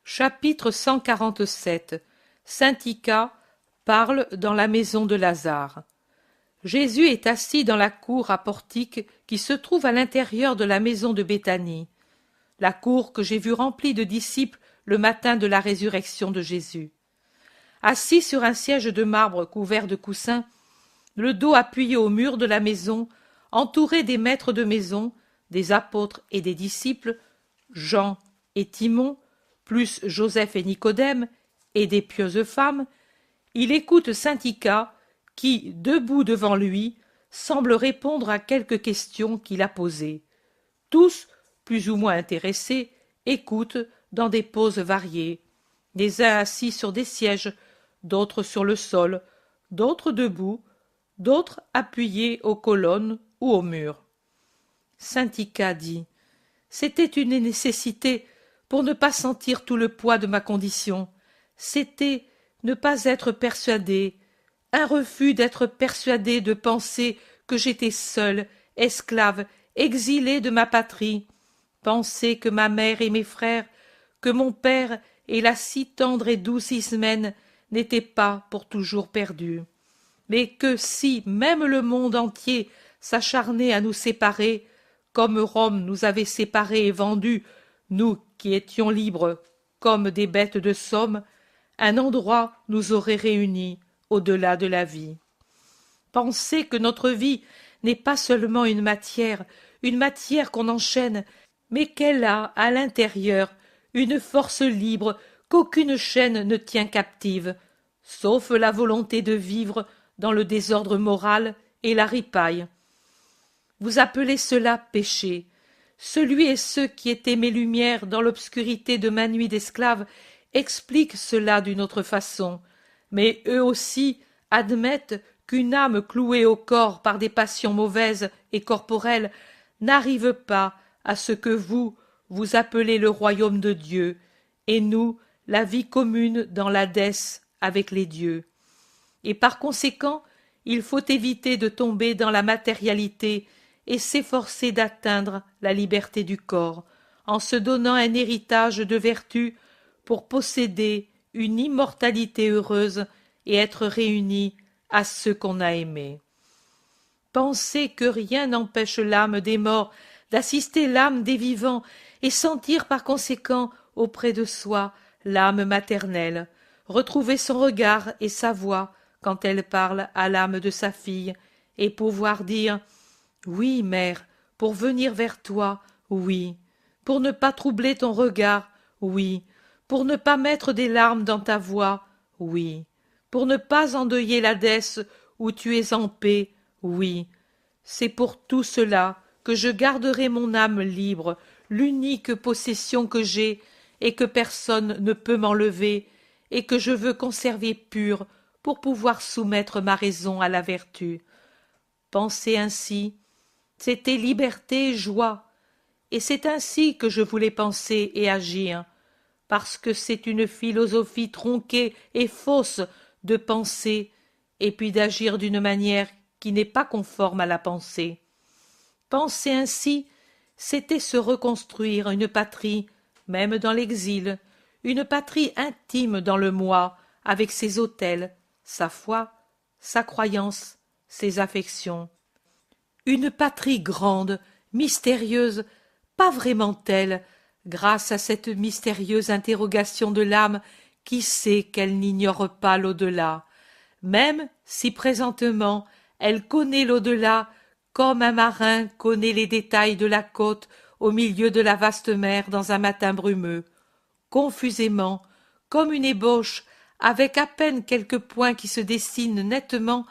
Chapitre 147. Saint Ica parle dans la maison de Lazare. Jésus est assis dans la cour à portique qui se trouve à l'intérieur de la maison de Béthanie, la cour que j'ai vue remplie de disciples le matin de la résurrection de Jésus. Assis sur un siège de marbre couvert de coussins, le dos appuyé au mur de la maison, entouré des maîtres de maison, des apôtres et des disciples, Jean et Timon, plus Joseph et Nicodème, et des pieuses femmes, il écoute saint Ica, qui, debout devant lui, semble répondre à quelques questions qu'il a posées. Tous, plus ou moins intéressés, écoutent dans des poses variées, les uns assis sur des sièges, d'autres sur le sol, d'autres debout, d'autres appuyés aux colonnes ou aux murs. Saint Ica dit : c'était une nécessité pour ne pas sentir tout le poids de ma condition. C'était ne pas être persuadé, un refus d'être persuadé de penser que j'étais seul, esclave, exilé de ma patrie, penser que ma mère et mes frères, que mon père et la si tendre et douce Ismène n'étaient pas pour toujours perdus, mais que si même le monde entier s'acharnait à nous séparer, comme Rome nous avait séparés et vendus, nous qui étions libres comme des bêtes de somme, un endroit nous aurait réunis au-delà de la vie. Pensez que notre vie n'est pas seulement une matière qu'on enchaîne, mais qu'elle a à l'intérieur une force libre qu'aucune chaîne ne tient captive, sauf la volonté de vivre dans le désordre moral et la ripaille. Vous appelez cela péché. Celui et ceux qui étaient mes lumières dans l'obscurité de ma nuit d'esclave expliquent cela d'une autre façon, mais eux aussi admettent qu'une âme clouée au corps par des passions mauvaises et corporelles n'arrive pas à ce que vous appelez le royaume de Dieu, et nous la vie commune dans l'Hadès avec les dieux. Et par conséquent, il faut éviter de tomber dans la matérialité et s'efforcer d'atteindre la liberté du corps, en se donnant un héritage de vertu pour posséder une immortalité heureuse et être réunis à ceux qu'on a aimés. Pensez que rien n'empêche l'âme des morts d'assister l'âme des vivants et sentir par conséquent auprès de soi l'âme maternelle, retrouver son regard et sa voix quand elle parle à l'âme de sa fille, et pouvoir dire : oui, mère, pour venir vers toi, oui, pour ne pas troubler ton regard, oui, pour ne pas mettre des larmes dans ta voix, oui, pour ne pas endeuiller l'Hadès où tu es en paix, oui. C'est pour tout cela que je garderai mon âme libre, l'unique possession que j'ai et que personne ne peut m'enlever, et que je veux conserver pure pour pouvoir soumettre ma raison à la vertu. Pensez ainsi, c'était liberté et joie, et c'est ainsi que je voulais penser et agir, parce que c'est une philosophie tronquée et fausse de penser et puis d'agir d'une manière qui n'est pas conforme à la pensée. Penser ainsi, c'était se reconstruire une patrie, même dans l'exil, une patrie intime dans le moi, avec ses autels, sa foi, sa croyance, ses affections. Une patrie grande, mystérieuse, pas vraiment telle, grâce à cette mystérieuse interrogation de l'âme qui sait qu'elle n'ignore pas l'au-delà, même si présentement elle connaît l'au-delà comme un marin connaît les détails de la côte au milieu de la vaste mer dans un matin brumeux, confusément, comme une ébauche, avec à peine quelques points qui se dessinent nettement,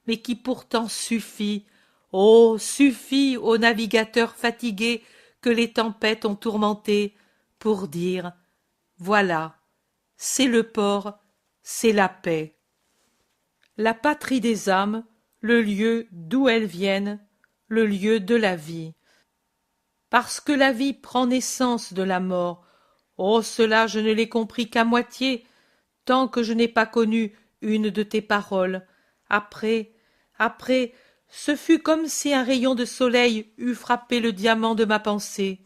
mais qui pourtant suffit, oh, suffit aux navigateurs fatigués que les tempêtes ont tourmentés, pour dire : voilà, c'est le port, c'est la paix. La patrie des âmes, le lieu d'où elles viennent, le lieu de la vie. Parce que la vie prend naissance de la mort, oh, cela je ne l'ai compris qu'à moitié, tant que je n'ai pas connu une de tes paroles. Après, ce fut comme si un rayon de soleil eût frappé le diamant de ma pensée.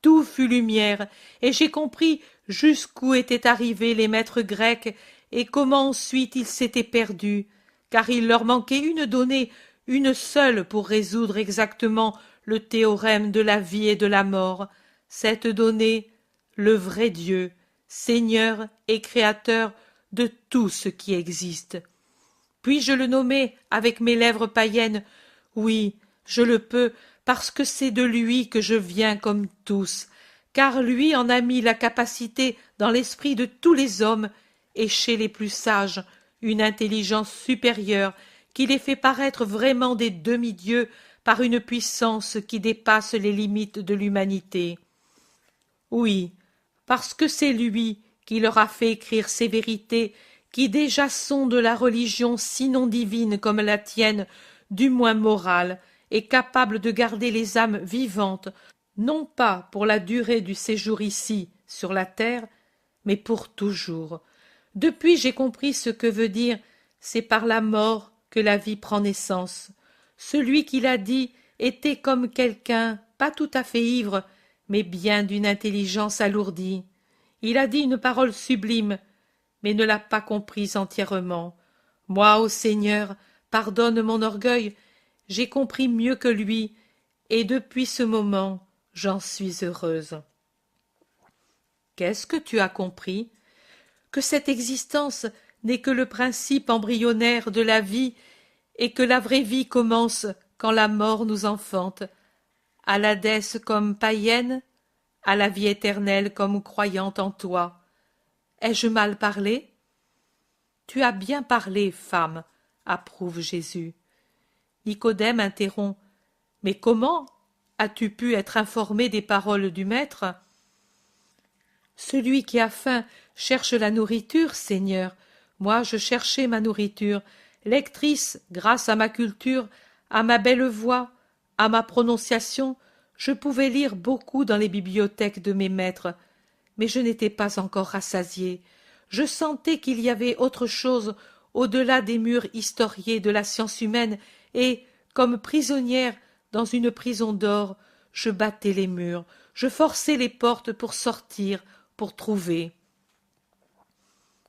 tout fut lumière, et j'ai compris jusqu'où étaient arrivés les maîtres grecs et comment ensuite ils s'étaient perdus, car il leur manquait une donnée, une seule pour résoudre exactement le théorème de la vie et de la mort. Cette donnée, le vrai Dieu, Seigneur et Créateur de tout ce qui existe. Puis-je le nommer avec mes lèvres païennes? Oui, je le peux, parce que c'est de lui que je viens comme tous, car lui en a mis la capacité dans l'esprit de tous les hommes, et chez les plus sages, une intelligence supérieure qui les fait paraître vraiment des demi-dieux par une puissance qui dépasse les limites de l'humanité. Oui, parce que c'est lui qui leur a fait écrire ces vérités qui déjà sont de la religion sinon divine comme la tienne, du moins morale, et capable de garder les âmes vivantes, non pas pour la durée du séjour ici, sur la terre, mais pour toujours. Depuis j'ai compris ce que veut dire « c'est par la mort que la vie prend naissance ». Celui qui l'a dit était comme quelqu'un, pas tout à fait ivre, mais bien d'une intelligence alourdie. Il a dit une parole sublime, mais ne l'a pas comprise entièrement. Moi, ô Seigneur, pardonne mon orgueil, j'ai compris mieux que lui, et depuis ce moment, j'en suis heureuse. Qu'est-ce que tu as compris? Que cette existence n'est que le principe embryonnaire de la vie, et que la vraie vie commence quand la mort nous enfante, à l'Hadès comme païenne, à la vie éternelle comme croyante en toi. Ai-je mal parlé? Tu as bien parlé, femme, approuve Jésus. Nicodème interrompt. Mais comment as-tu pu être informé des paroles du Maître? Celui qui a faim cherche la nourriture, Seigneur. Moi je cherchais ma nourriture. Lectrice, grâce à ma culture, à ma belle voix, à ma prononciation, je pouvais lire beaucoup dans les bibliothèques de mes maîtres, mais je n'étais pas encore rassasiée. Je sentais qu'il y avait autre chose au-delà des murs historiés de la science humaine, et, comme prisonnière dans une prison d'or, je battais les murs, je forçais les portes pour sortir, pour trouver.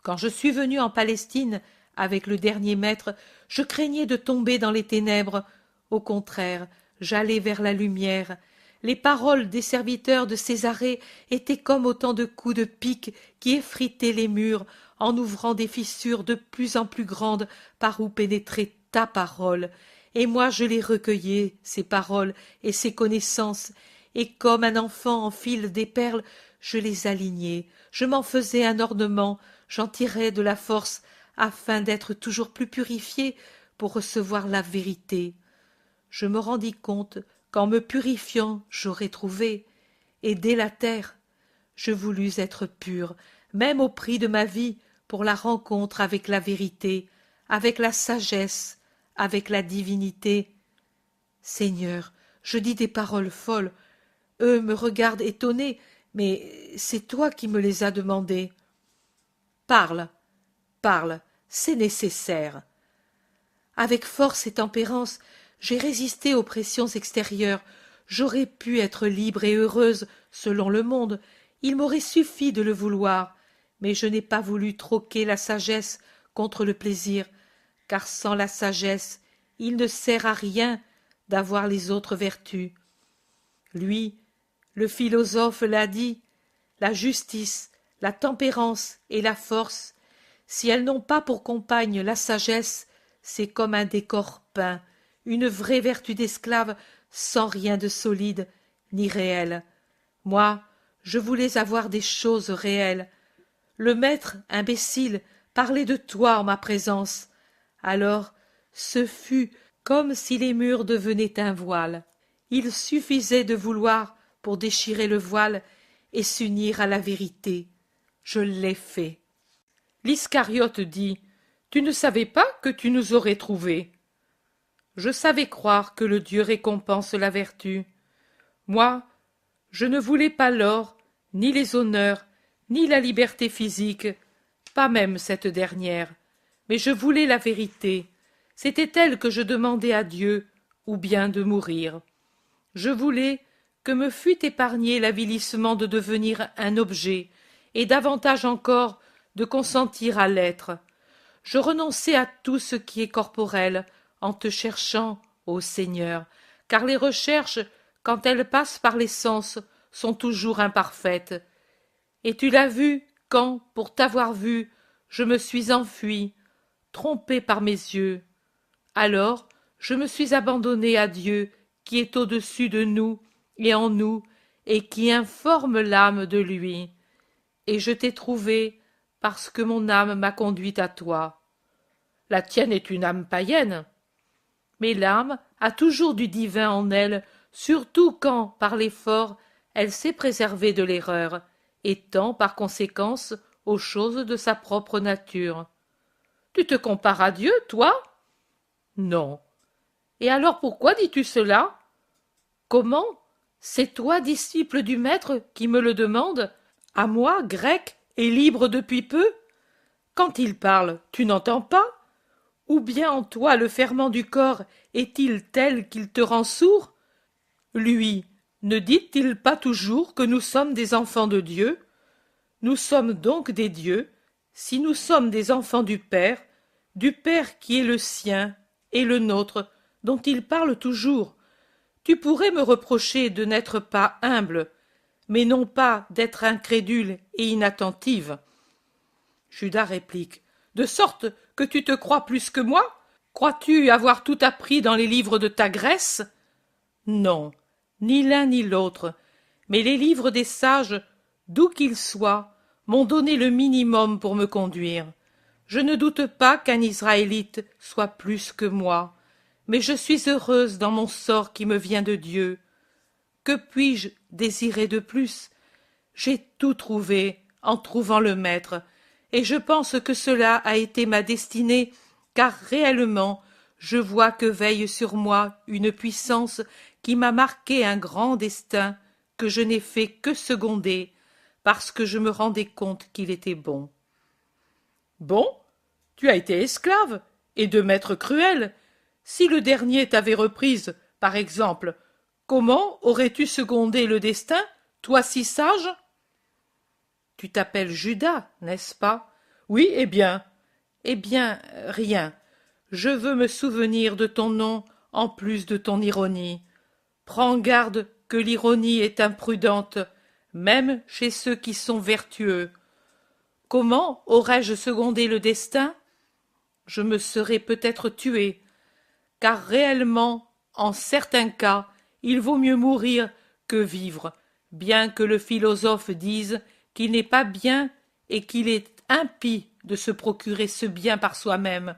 Quand je suis venue en Palestine avec le dernier maître, je craignais de tomber dans les ténèbres. Au contraire, j'allais vers la lumière. Les paroles des serviteurs de Césarée étaient comme autant de coups de pique qui effritaient les murs en ouvrant des fissures de plus en plus grandes par où pénétrait ta parole. Et moi je les recueillais, ces paroles et ces connaissances, et comme un enfant enfile des perles, je les alignais, je m'en faisais un ornement, j'en tirais de la force afin d'être toujours plus purifié pour recevoir la vérité. Je me rendis compte qu'en me purifiant j'aurais trouvé, et dès la terre, je voulus être pur, même au prix de ma vie, pour la rencontre avec la vérité, avec la sagesse, avec la divinité. Seigneur, je dis des paroles folles. Eux me regardent étonnés, mais c'est toi qui me les as demandées. Parle, parle, c'est nécessaire. Avec force et tempérance, j'ai résisté aux pressions extérieures. J'aurais pu être libre et heureuse selon le monde. Il m'aurait suffi de le vouloir. Mais je n'ai pas voulu troquer la sagesse contre le plaisir, car sans la sagesse, il ne sert à rien d'avoir les autres vertus. Lui, le philosophe l'a dit, la justice, la tempérance et la force, si elles n'ont pas pour compagne la sagesse, c'est comme un décor peint, une vraie vertu d'esclave sans rien de solide ni réel. Moi, je voulais avoir des choses réelles. Le maître, imbécile, parlait de toi en ma présence. Alors, ce fut comme si les murs devenaient un voile. Il suffisait de vouloir pour déchirer le voile et s'unir à la vérité. Je l'ai fait. L'Iscariote dit « Tu ne savais pas que tu nous aurais trouvés. » Je savais croire que le Dieu récompense la vertu. Moi, je ne voulais pas l'or, ni les honneurs, ni la liberté physique, pas même cette dernière, mais je voulais la vérité. C'était elle que je demandais à Dieu, ou bien de mourir. Je voulais que me fût épargné l'avilissement de devenir un objet, et davantage encore de consentir à l'être. Je renonçai à tout ce qui est corporel, en te cherchant, ô Seigneur, car les recherches, quand elles passent par les sens, sont toujours imparfaites. Et tu l'as vu quand, pour t'avoir vu, je me suis enfui, trompé par mes yeux. Alors je me suis abandonné à Dieu, qui est au-dessus de nous et en nous, et qui informe l'âme de lui. Et je t'ai trouvé, parce que mon âme m'a conduit à toi. La tienne est une âme païenne. Mais l'âme a toujours du divin en elle, surtout quand, par l'effort, elle s'est préservée de l'erreur, et tend, par conséquence, aux choses de sa propre nature. Tu te compares à Dieu, toi? Non. Et alors pourquoi dis-tu cela? Comment? C'est toi, disciple du Maître, qui me le demande? À moi, grec, et libre depuis peu? Quand il parle, tu n'entends pas? Ou bien en toi le ferment du corps est-il tel qu'il te rend sourd? Lui, ne dit-il pas toujours que nous sommes des enfants de Dieu? Nous sommes donc des dieux, si nous sommes des enfants du Père qui est le sien et le nôtre, dont il parle toujours. Tu pourrais me reprocher de n'être pas humble, mais non pas d'être incrédule et inattentive. Judas réplique. De sorte que tu te crois plus que moi? Crois-tu avoir tout appris dans les livres de ta Grèce? Non, ni l'un ni l'autre, mais les livres des sages, d'où qu'ils soient, m'ont donné le minimum pour me conduire. Je ne doute pas qu'un Israélite soit plus que moi, mais je suis heureuse dans mon sort qui me vient de Dieu. Que puis-je désirer de plus? J'ai tout trouvé en trouvant le Maître, et je pense que cela a été ma destinée, car réellement je vois que veille sur moi une puissance qui m'a marqué un grand destin que je n'ai fait que seconder, parce que je me rendais compte qu'il était bon. Bon, tu as été esclave, et de maître cruel. Si le dernier t'avait reprise, par exemple, comment aurais-tu secondé le destin, toi si sage? Tu t'appelles Judas, n'est-ce pas? Oui, eh bien. Eh bien, rien. Je veux me souvenir de ton nom en plus de ton ironie. Prends garde que l'ironie est imprudente, même chez ceux qui sont vertueux. Comment aurais-je secondé le destin? Je me serais peut-être tué, car réellement, en certains cas, il vaut mieux mourir que vivre, bien que le philosophe dise qu'il n'est pas bien et qu'il est impie de se procurer ce bien par soi-même,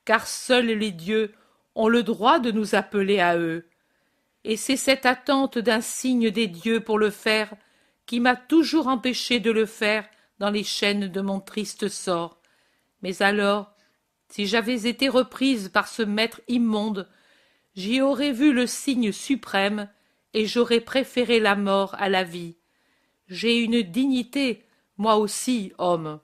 car seuls les dieux ont le droit de nous appeler à eux. Et c'est cette attente d'un signe des dieux pour le faire qui m'a toujours empêché de le faire dans les chaînes de mon triste sort. Mais alors, si j'avais été reprise par ce maître immonde, j'y aurais vu le signe suprême et j'aurais préféré la mort à la vie. J'ai une dignité, moi aussi, homme.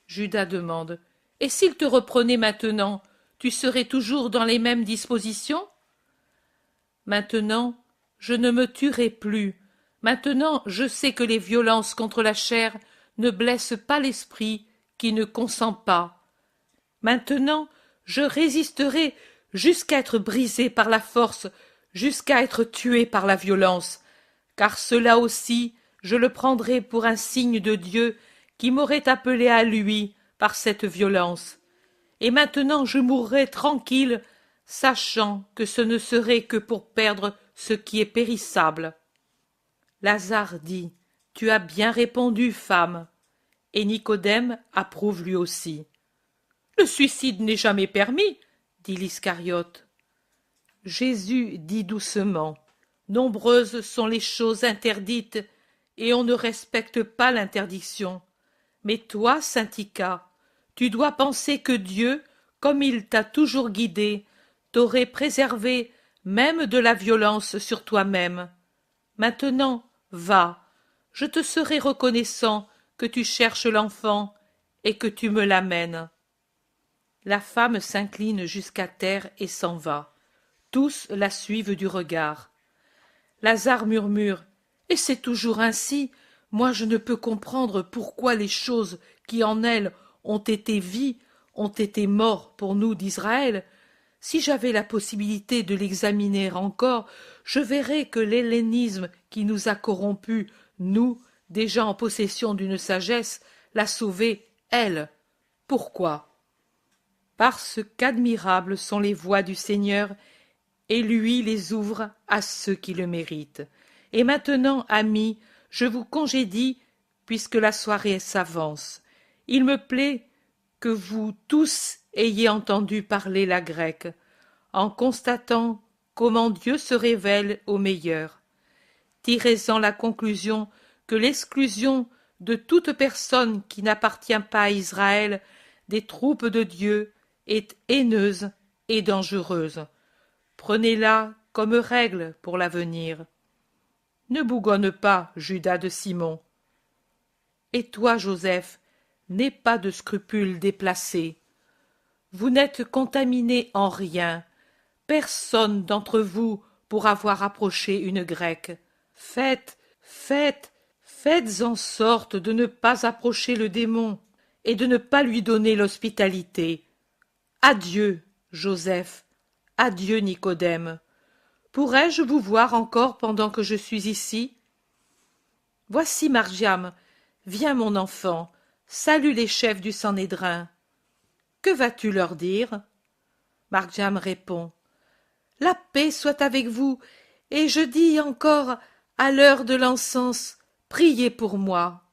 Judas demande. Et s'il te reprenait maintenant, tu serais toujours dans les mêmes dispositions? Maintenant, je ne me tuerai plus. Maintenant, je sais que les violences contre la chair ne blessent pas l'esprit qui ne consent pas. Maintenant, je résisterai jusqu'à être brisé par la force, jusqu'à être tué par la violence, car cela aussi, je le prendrai pour un signe de Dieu qui m'aurait appelé à lui par cette violence. Et maintenant je mourrai tranquille, sachant que ce ne serait que pour perdre ce qui est périssable. Lazare dit, tu as bien répondu, femme. Et Nicodème approuve lui aussi. Le suicide n'est jamais permis, dit l'Iscariote. Jésus dit doucement, nombreuses sont les choses interdites, et on ne respecte pas l'interdiction. Mais toi, saint Icare, tu dois penser que Dieu, comme il t'a toujours guidé, t'aurait préservé même de la violence sur toi-même. Maintenant, va, je te serai reconnaissant que tu cherches l'enfant et que tu me l'amènes. La femme s'incline jusqu'à terre et s'en va. Tous la suivent du regard. Lazare murmure. Et c'est toujours ainsi. Moi je ne peux comprendre pourquoi les choses qui en elles ont été vie, ont été mort pour nous d'Israël. Si j'avais la possibilité de l'examiner encore, je verrais que l'hellénisme qui nous a corrompus, nous, déjà en possession d'une sagesse, l'a sauvée, elle. Pourquoi? Parce qu'admirables sont les voies du Seigneur, et lui les ouvre à ceux qui le méritent. Et maintenant, amis, je vous congédie, puisque la soirée s'avance. Il me plaît que vous tous ayez entendu parler la grecque, en constatant comment Dieu se révèle au meilleur. Tirez-en la conclusion que l'exclusion de toute personne qui n'appartient pas à Israël des troupes de Dieu est haineuse et dangereuse. Prenez-la comme règle pour l'avenir. Ne bougonne pas, Judas de Simon. Et toi, Joseph, n'aie pas de scrupules déplacés. Vous n'êtes contaminé en rien. Personne d'entre vous pour avoir approché une grecque. Faites en sorte de ne pas approcher le démon et de ne pas lui donner l'hospitalité. Adieu, Joseph. Adieu, Nicodème. Pourrais-je vous voir encore pendant que je suis ici? Voici Margiam. Viens, mon enfant. Salue les chefs du Sanhédrin. Que vas-tu leur dire? Margiam répond. La paix soit avec vous, et je dis encore, à l'heure de l'encens, priez pour moi.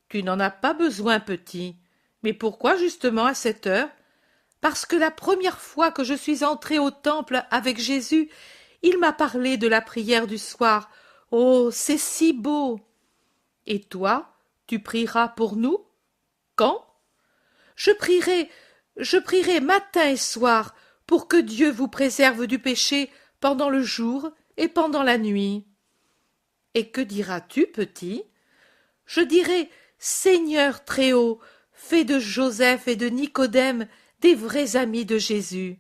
Tu n'en as pas besoin, petit. Mais pourquoi justement à cette heure? Parce que la première fois que je suis entré au temple avec Jésus, il m'a parlé de la prière du soir. Oh, c'est si beau! Et toi, tu prieras pour nous? Quand? Je prierai matin et soir pour que Dieu vous préserve du péché pendant le jour et pendant la nuit. Et que diras-tu, petit? Je dirai, Seigneur Très-Haut, fais de Joseph et de Nicodème des vrais amis de Jésus.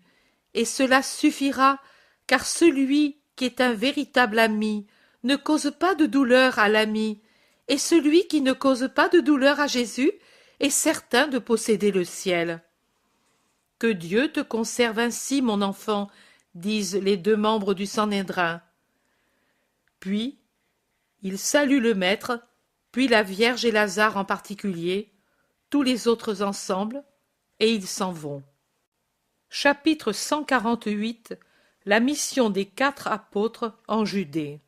Et cela suffira, car celui qui est un véritable ami ne cause pas de douleur à l'ami, et celui qui ne cause pas de douleur à Jésus est certain de posséder le ciel. Que Dieu te conserve ainsi, mon enfant, disent les deux membres du Sanhédrin. Puis, ils saluent le maître, puis la Vierge et Lazare en particulier, tous les autres ensemble, et ils s'en vont. Chapitre 148. La mission des 4 apôtres en Judée.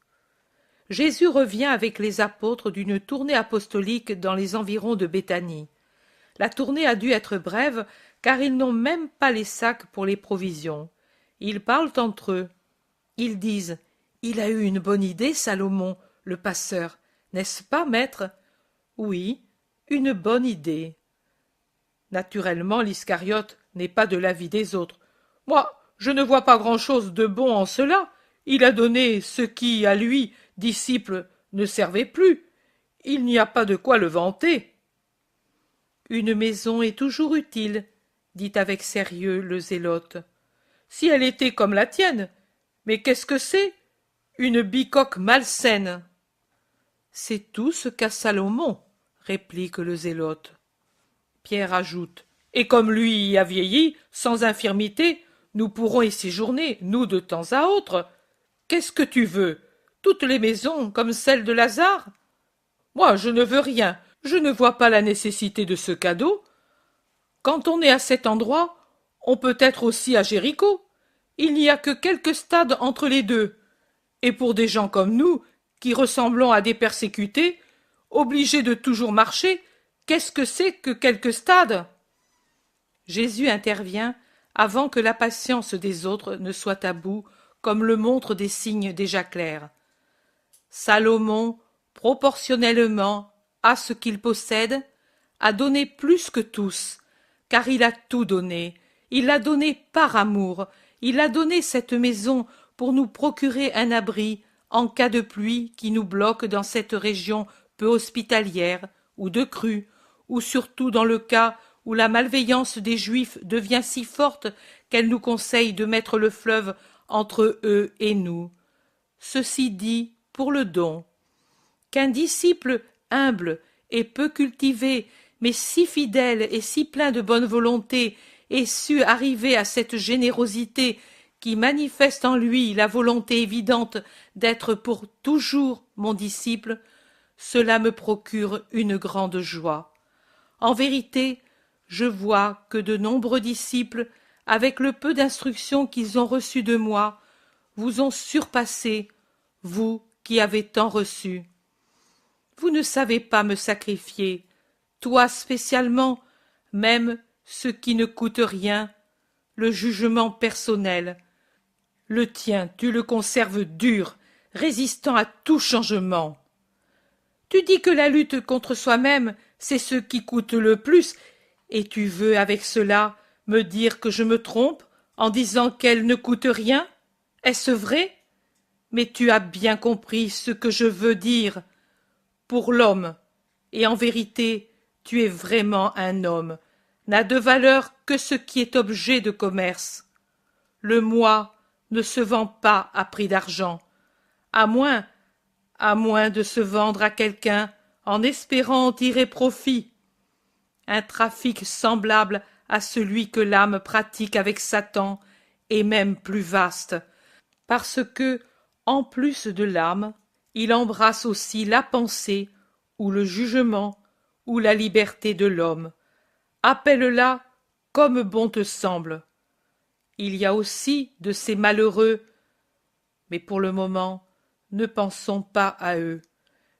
Jésus revient avec les apôtres d'une tournée apostolique dans les environs de Béthanie. La tournée a dû être brève, car ils n'ont même pas les sacs pour les provisions. Ils parlent entre eux. Ils disent « Il a eu une bonne idée, Salomon, le passeur, n'est-ce pas, maître ?» « Oui, une bonne idée. » Naturellement, l'Iscariote n'est pas de l'avis des autres. « Moi, je ne vois pas grand-chose de bon en cela. Il a donné ce qui, à lui, disciple, ne servait plus. Il n'y a pas de quoi le vanter. » « Une maison est toujours utile, » dit avec sérieux le zélote. « Si elle était comme la tienne. Mais qu'est-ce que c'est? Une bicoque malsaine. » « C'est tout ce qu'a Salomon, » réplique le zélote. Pierre ajoute. « Et comme lui y a vieilli, sans infirmité, nous pourrons y séjourner, nous de temps à autre. Qu'est-ce que tu veux? Toutes les maisons comme celle de Lazare? Moi, je ne veux rien. Je ne vois pas la nécessité de ce cadeau. Quand on est à cet endroit, on peut être aussi à Jéricho. Il n'y a que quelques stades entre les deux. Et pour des gens comme nous, qui ressemblons à des persécutés, obligés de toujours marcher, qu'est-ce que c'est que quelques stades? Jésus intervient avant que la patience des autres ne soit à bout, comme le montrent des signes déjà clairs. Salomon, proportionnellement à ce qu'il possède, a donné plus que tous, car il a tout donné. Il l'a donné par amour. Il a donné cette maison pour nous procurer un abri en cas de pluie qui nous bloque dans cette région peu hospitalière, ou de crue, ou surtout dans le cas où la malveillance des Juifs devient si forte qu'elle nous conseille de mettre le fleuve entre eux et nous. ceci dit pour le don. Qu'un disciple humble et peu cultivé, mais si fidèle et si plein de bonne volonté, ait su arriver à cette générosité qui manifeste en lui la volonté évidente d'être pour toujours mon disciple, cela me procure une grande joie. En vérité, je vois que de nombreux disciples, avec le peu d'instruction qu'ils ont reçu de moi, vous ont surpassé, vous qui avez tant reçu. Vous ne savez pas me sacrifier, toi spécialement, même ce qui ne coûte rien, le jugement personnel. Le tien, tu le conserves dur, résistant à tout changement. Tu dis que la lutte contre soi-même, c'est ce qui coûte le plus, et tu veux avec cela me dire que je me trompe en disant qu'elle ne coûte rien? Est-ce vrai? Mais tu as bien compris ce que je veux dire. Pour l'homme, et en vérité, tu es vraiment un homme, n'a de valeur que ce qui est objet de commerce. Le moi ne se vend pas à prix d'argent, à moins de se vendre à quelqu'un en espérant en tirer profit. Un trafic semblable à celui que l'âme pratique avec Satan est même plus vaste, parce que, en plus de l'âme, il embrasse aussi la pensée, ou le jugement, ou la liberté de l'homme. Appelle-la comme bon te semble. Il y a aussi de ces malheureux, mais pour le moment, ne pensons pas à eux.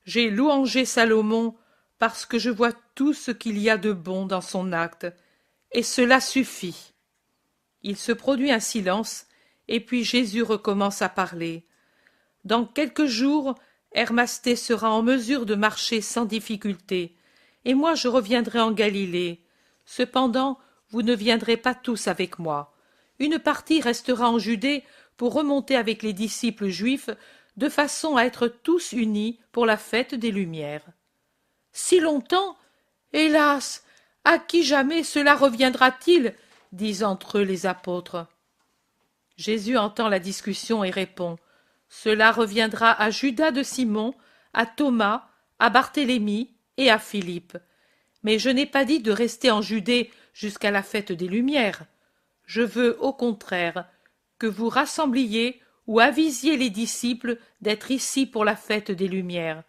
J'ai louangé Salomon parce que je vois tout ce qu'il y a de bon dans son acte, et cela suffit. Il se produit un silence, et puis Jésus recommence à parler. Dans quelques jours, Hermasté sera en mesure de marcher sans difficulté, et moi je reviendrai en Galilée. Cependant, vous ne viendrez pas tous avec moi. Une partie restera en Judée pour remonter avec les disciples juifs, de façon à être tous unis pour la fête des Lumières. Si longtemps? Hélas! À qui jamais cela reviendra-t-il? Disent entre eux les apôtres. Jésus entend la discussion et répond. Cela reviendra à Judas de Simon, à Thomas, à Barthélemy et à Philippe. Mais je n'ai pas dit de rester en Judée jusqu'à la fête des Lumières. Je veux, au contraire, que vous rassembliez ou avisiez les disciples d'être ici pour la fête des Lumières.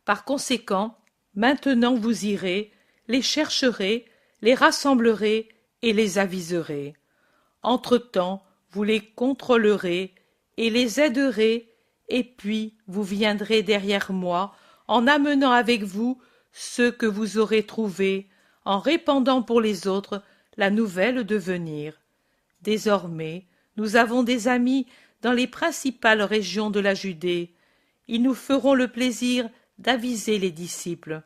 Par conséquent, maintenant vous irez, les chercherez, les rassemblerez et les aviserez. Entre-temps, vous les contrôlerez et les aiderez, et puis vous viendrez derrière moi en amenant avec vous ceux que vous aurez trouvés, en répandant pour les autres la nouvelle de venir. Désormais, nous avons des amis dans les principales régions de la Judée. Ils nous feront le plaisir d'aviser les disciples.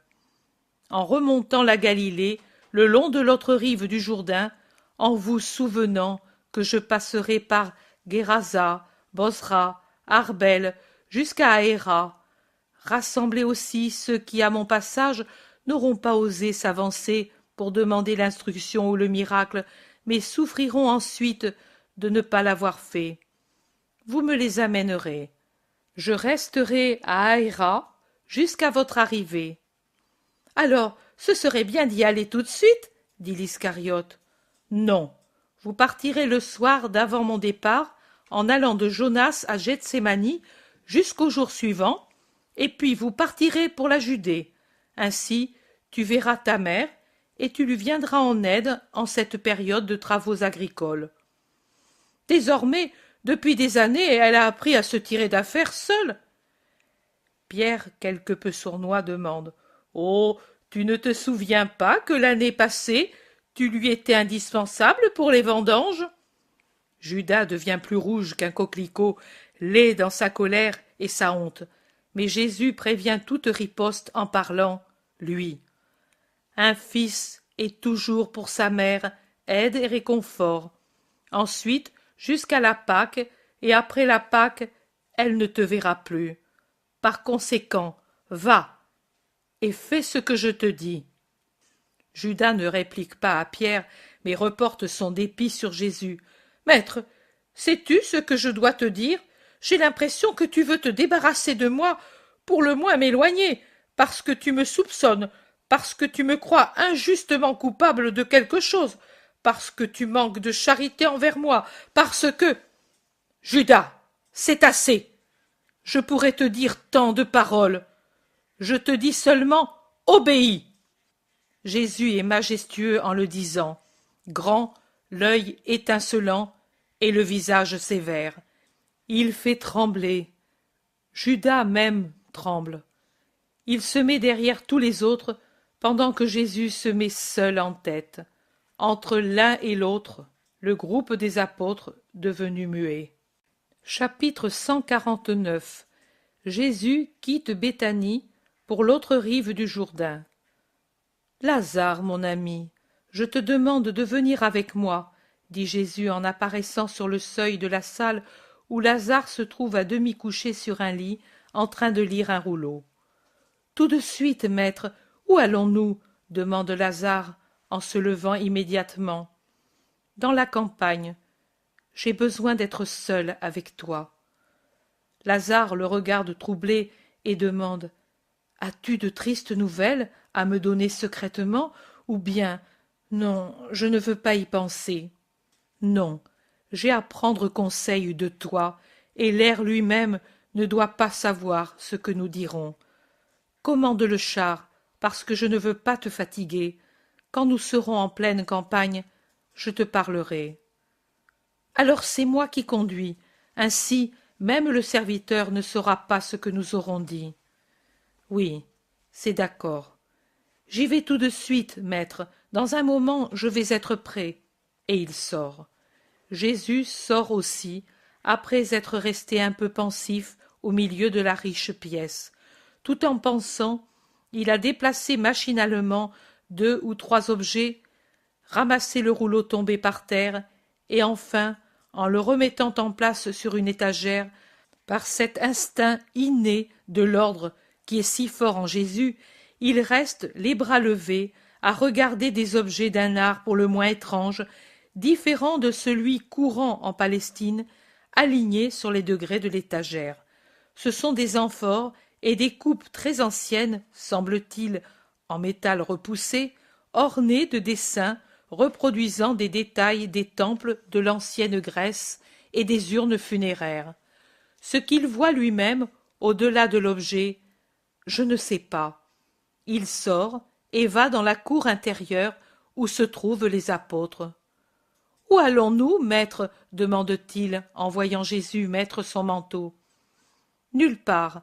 En remontant la Galilée, le long de l'autre rive du Jourdain, en vous souvenant que je passerai par Guérasa, Bosra, Arbel, jusqu'à Aéra. Rassemblez aussi ceux qui, à mon passage, n'auront pas osé s'avancer pour demander l'instruction ou le miracle, mais souffriront ensuite de ne pas l'avoir fait. Vous me les amènerez. Je resterai à Aéra jusqu'à votre arrivée. Alors, ce serait bien d'y aller tout de suite, dit l'Iscariote. Non, vous partirez le soir d'avant mon départ, en allant de Jonas à Gethsémani jusqu'au jour suivant, et puis vous partirez pour la Judée. Ainsi, tu verras ta mère, et tu lui viendras en aide en cette période de travaux agricoles. Désormais, depuis des années, elle a appris à se tirer d'affaire seule. Pierre, quelque peu sournois, demande. Oh, tu ne te souviens pas que l'année passée, tu lui étais indispensable pour les vendanges? Judas devient plus rouge qu'un coquelicot, laid dans sa colère et sa honte. Mais Jésus prévient toute riposte en parlant, lui. Un fils est toujours pour sa mère aide et réconfort. Ensuite, jusqu'à la Pâque, et après la Pâque, elle ne te verra plus. Par conséquent, va, et fais ce que je te dis. Judas ne réplique pas à Pierre, mais reporte son dépit sur Jésus. Maître, sais-tu ce que je dois te dire? j'ai l'impression que tu veux te débarrasser de moi pour le moins m'éloigner, parce que tu me soupçonnes, parce que tu me crois injustement coupable de quelque chose, parce que tu manques de charité envers moi, parce que... Judas, c'est assez. Je pourrais te dire tant de paroles. Je te dis seulement obéis. Jésus est majestueux en le disant, grand, l'œil étincelant et le visage sévère. Il fait trembler. Judas même tremble. Il se met derrière tous les autres, pendant que Jésus se met seul en tête. Entre l'un et l'autre, le groupe des apôtres devenu muet. Chapitre 149. Jésus quitte Béthanie pour l'autre rive du Jourdain. Lazare, mon ami, je te demande de venir avec moi, dit Jésus en apparaissant sur le seuil de la salle où Lazare se trouve à demi couché sur un lit, en train de lire un rouleau. Tout de suite, maître, où allons-nous? Demande Lazare en se levant immédiatement. Dans la campagne. J'ai besoin d'être seul avec toi. Lazare le regarde troublé et demande: As-tu de tristes nouvelles à me donner secrètement, ou bien... Non, je ne veux pas y penser. Non, j'ai à prendre conseil de toi, et l'air lui-même ne doit pas savoir ce que nous dirons. Commande le char, parce que je ne veux pas te fatiguer. Quand nous serons en pleine campagne, je te parlerai. Alors c'est moi qui conduis, ainsi même le serviteur ne saura pas ce que nous aurons dit. Oui, c'est d'accord. J'y vais tout de suite, maître, dans un moment je vais être prêt. Et il sort. Jésus sort aussi, après être resté un peu pensif au milieu de la riche pièce. Tout en pensant, il a déplacé machinalement 2 ou 3 objets, ramassé le rouleau tombé par terre, et enfin, en le remettant en place sur une étagère, par cet instinct inné de l'ordre qui est si fort en Jésus, il reste, les bras levés, à regarder des objets d'un art pour le moins étrange, différent de celui courant en Palestine, alignés sur les degrés de l'étagère. Ce sont des amphores et des coupes très anciennes, semble-t-il, en métal repoussé, ornées de dessins reproduisant des détails des temples de l'ancienne Grèce et des urnes funéraires. Ce qu'il voit lui-même, au-delà de l'objet, je ne sais pas. Il sort et va dans la cour intérieure où se trouvent les apôtres. « Où allons-nous, maître ?» demande-t-il en voyant Jésus mettre son manteau. « Nulle part.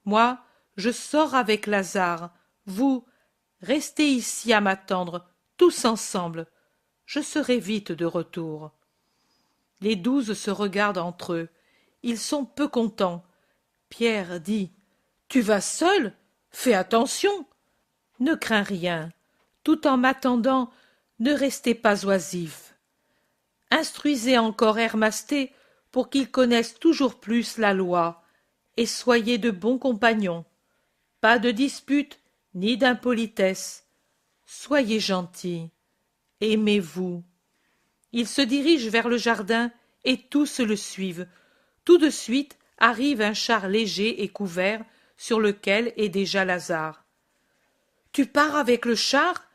Moi, je sors avec Lazare. Vous, restez ici à m'attendre, tous ensemble. Je serai vite de retour. » Les 12 se regardent entre eux. Ils sont peu contents. Pierre dit: « Tu vas seul? Fais attention. Ne crains rien. Tout en m'attendant, ne restez pas oisifs. Instruisez encore Hermasté pour qu'il connaisse toujours plus la loi, et soyez de bons compagnons. Pas de dispute ni d'impolitesse. Soyez gentils. Aimez-vous. » Il se dirige vers le jardin et tous le suivent. Tout de suite arrive un char léger et couvert sur lequel est déjà Lazare. « Tu pars avec le char? »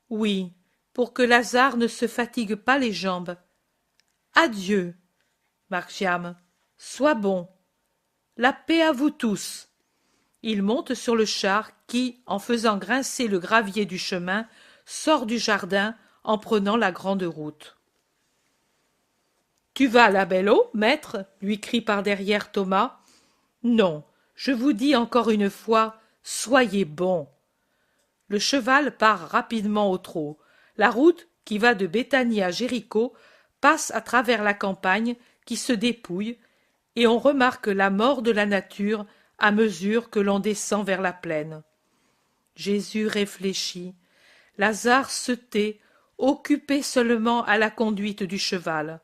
« Oui, pour que Lazare ne se fatigue pas les jambes. »« Adieu, Marciam, sois bon. La paix à vous tous. » Il monte sur le char qui, en faisant grincer le gravier du chemin, sort du jardin en prenant la grande route. « Tu vas à la belle eau, maître ?» lui crie par derrière Thomas. « Non, je vous dis encore une fois, soyez bon. » Le cheval part rapidement au trot. La route, qui va de Béthanie à Jéricho, passe à travers la campagne qui se dépouille, et on remarque la mort de la nature à mesure que l'on descend vers la plaine. Jésus réfléchit. Lazare se tait, occupé seulement à la conduite du cheval.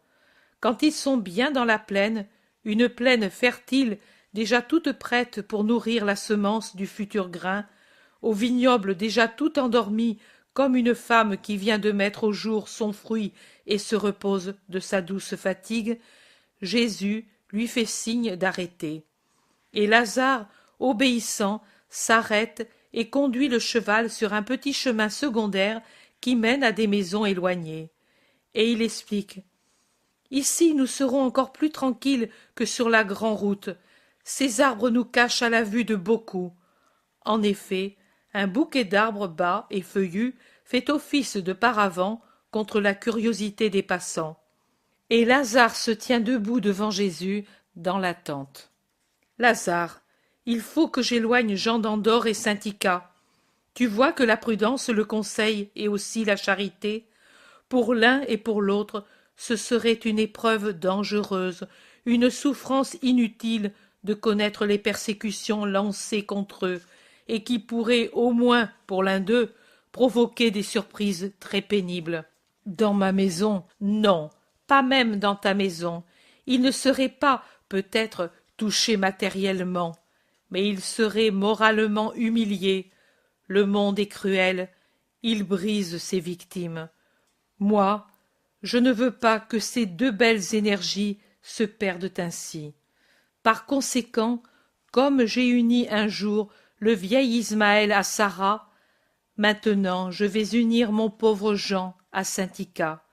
Quand ils sont bien dans la plaine, une plaine fertile déjà toute prête pour nourrir la semence du futur grain, au vignoble déjà tout endormi comme une femme qui vient de mettre au jour son fruit et se repose de sa douce fatigue, Jésus, lui fait signe d'arrêter. Et Lazare, obéissant, s'arrête et conduit le cheval sur un petit chemin secondaire qui mène à des maisons éloignées. Et il explique: ici nous serons encore plus tranquilles que sur la grande route. Ces arbres nous cachent à la vue de beaucoup. En effet, un bouquet d'arbres bas et feuillus fait office de paravent contre la curiosité des passants. Et Lazare se tient debout devant Jésus dans l'attente. Lazare, il faut que j'éloigne Jean d'Andorre et Saint-Ica. Tu vois que la prudence le conseille et aussi la charité. Pour l'un et pour l'autre, ce serait une épreuve dangereuse, une souffrance inutile de connaître les persécutions lancées contre eux, et qui pourraient, au moins pour l'un d'eux, provoquer des surprises très pénibles. Dans ma maison, non, pas même dans ta maison. Il ne serait pas, peut-être, touché matériellement, mais il serait moralement humilié. Le monde est cruel, il brise ses victimes. Moi, je ne veux pas que ces deux belles énergies se perdent ainsi. Par conséquent, comme j'ai uni un jour le vieil Ismaël à Sarah, maintenant je vais unir mon pauvre Jean à Saint-Ica.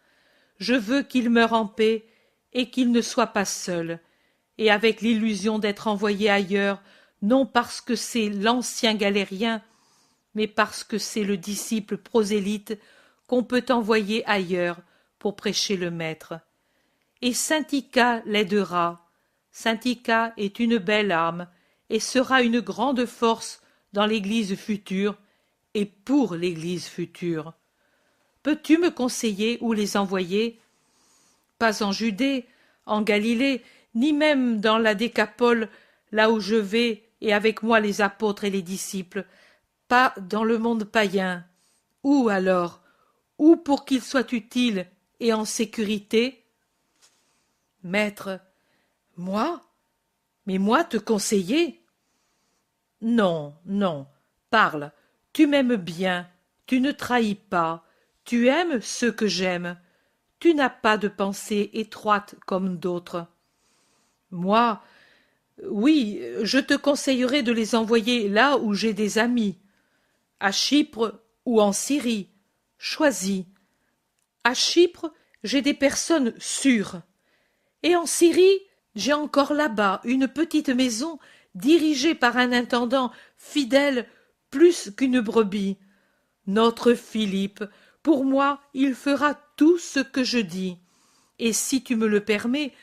Je veux qu'il meure en paix et qu'il ne soit pas seul, et avec l'illusion d'être envoyé ailleurs, non parce que c'est l'ancien galérien, mais parce que c'est le disciple prosélyte qu'on peut envoyer ailleurs pour prêcher le Maître. Et Saint-Ica l'aidera. Saint-Ica est une belle âme et sera une grande force dans l'Église future et pour l'Église future. Peux-tu me conseiller où les envoyer? Pas en Judée, en Galilée, ni même dans la Décapole, là où je vais, et avec moi les apôtres et les disciples, pas dans le monde païen. Où alors? Où pour qu'il soit utile et en sécurité? Maître, moi? Mais moi te conseiller? Non, non, parle, tu m'aimes bien, tu ne trahis pas, tu aimes ceux que j'aime, tu n'as pas de pensée étroite comme d'autres. Moi, oui, je te conseillerais de les envoyer là où j'ai des amis, à Chypre ou en Syrie. Choisis. À Chypre, j'ai des personnes sûres. Et en Syrie, j'ai encore là-bas une petite maison dirigée par un intendant fidèle plus qu'une brebis. Notre Philippe, pour moi, il fera tout ce que je dis. Et si tu me le permets,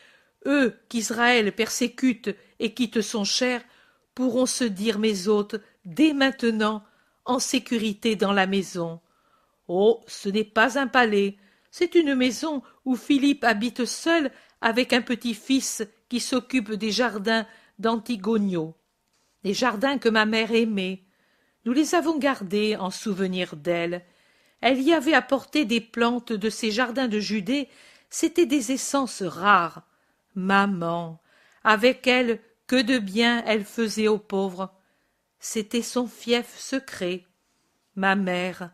eux qu'Israël persécute et qui te sont chers pourront se dire mes hôtes dès maintenant en sécurité dans la maison. Oh, ce n'est pas un palais, c'est une maison où Philippe habite seul avec un petit-fils qui s'occupe des jardins d'Antigonio, des jardins que ma mère aimait. Nous les avons gardés en souvenir d'elle. Elle y avait apporté des plantes de ses jardins de Judée, c'étaient des essences rares. Maman, avec elle, que de bien elle faisait aux pauvres. C'était son fief secret. Ma mère,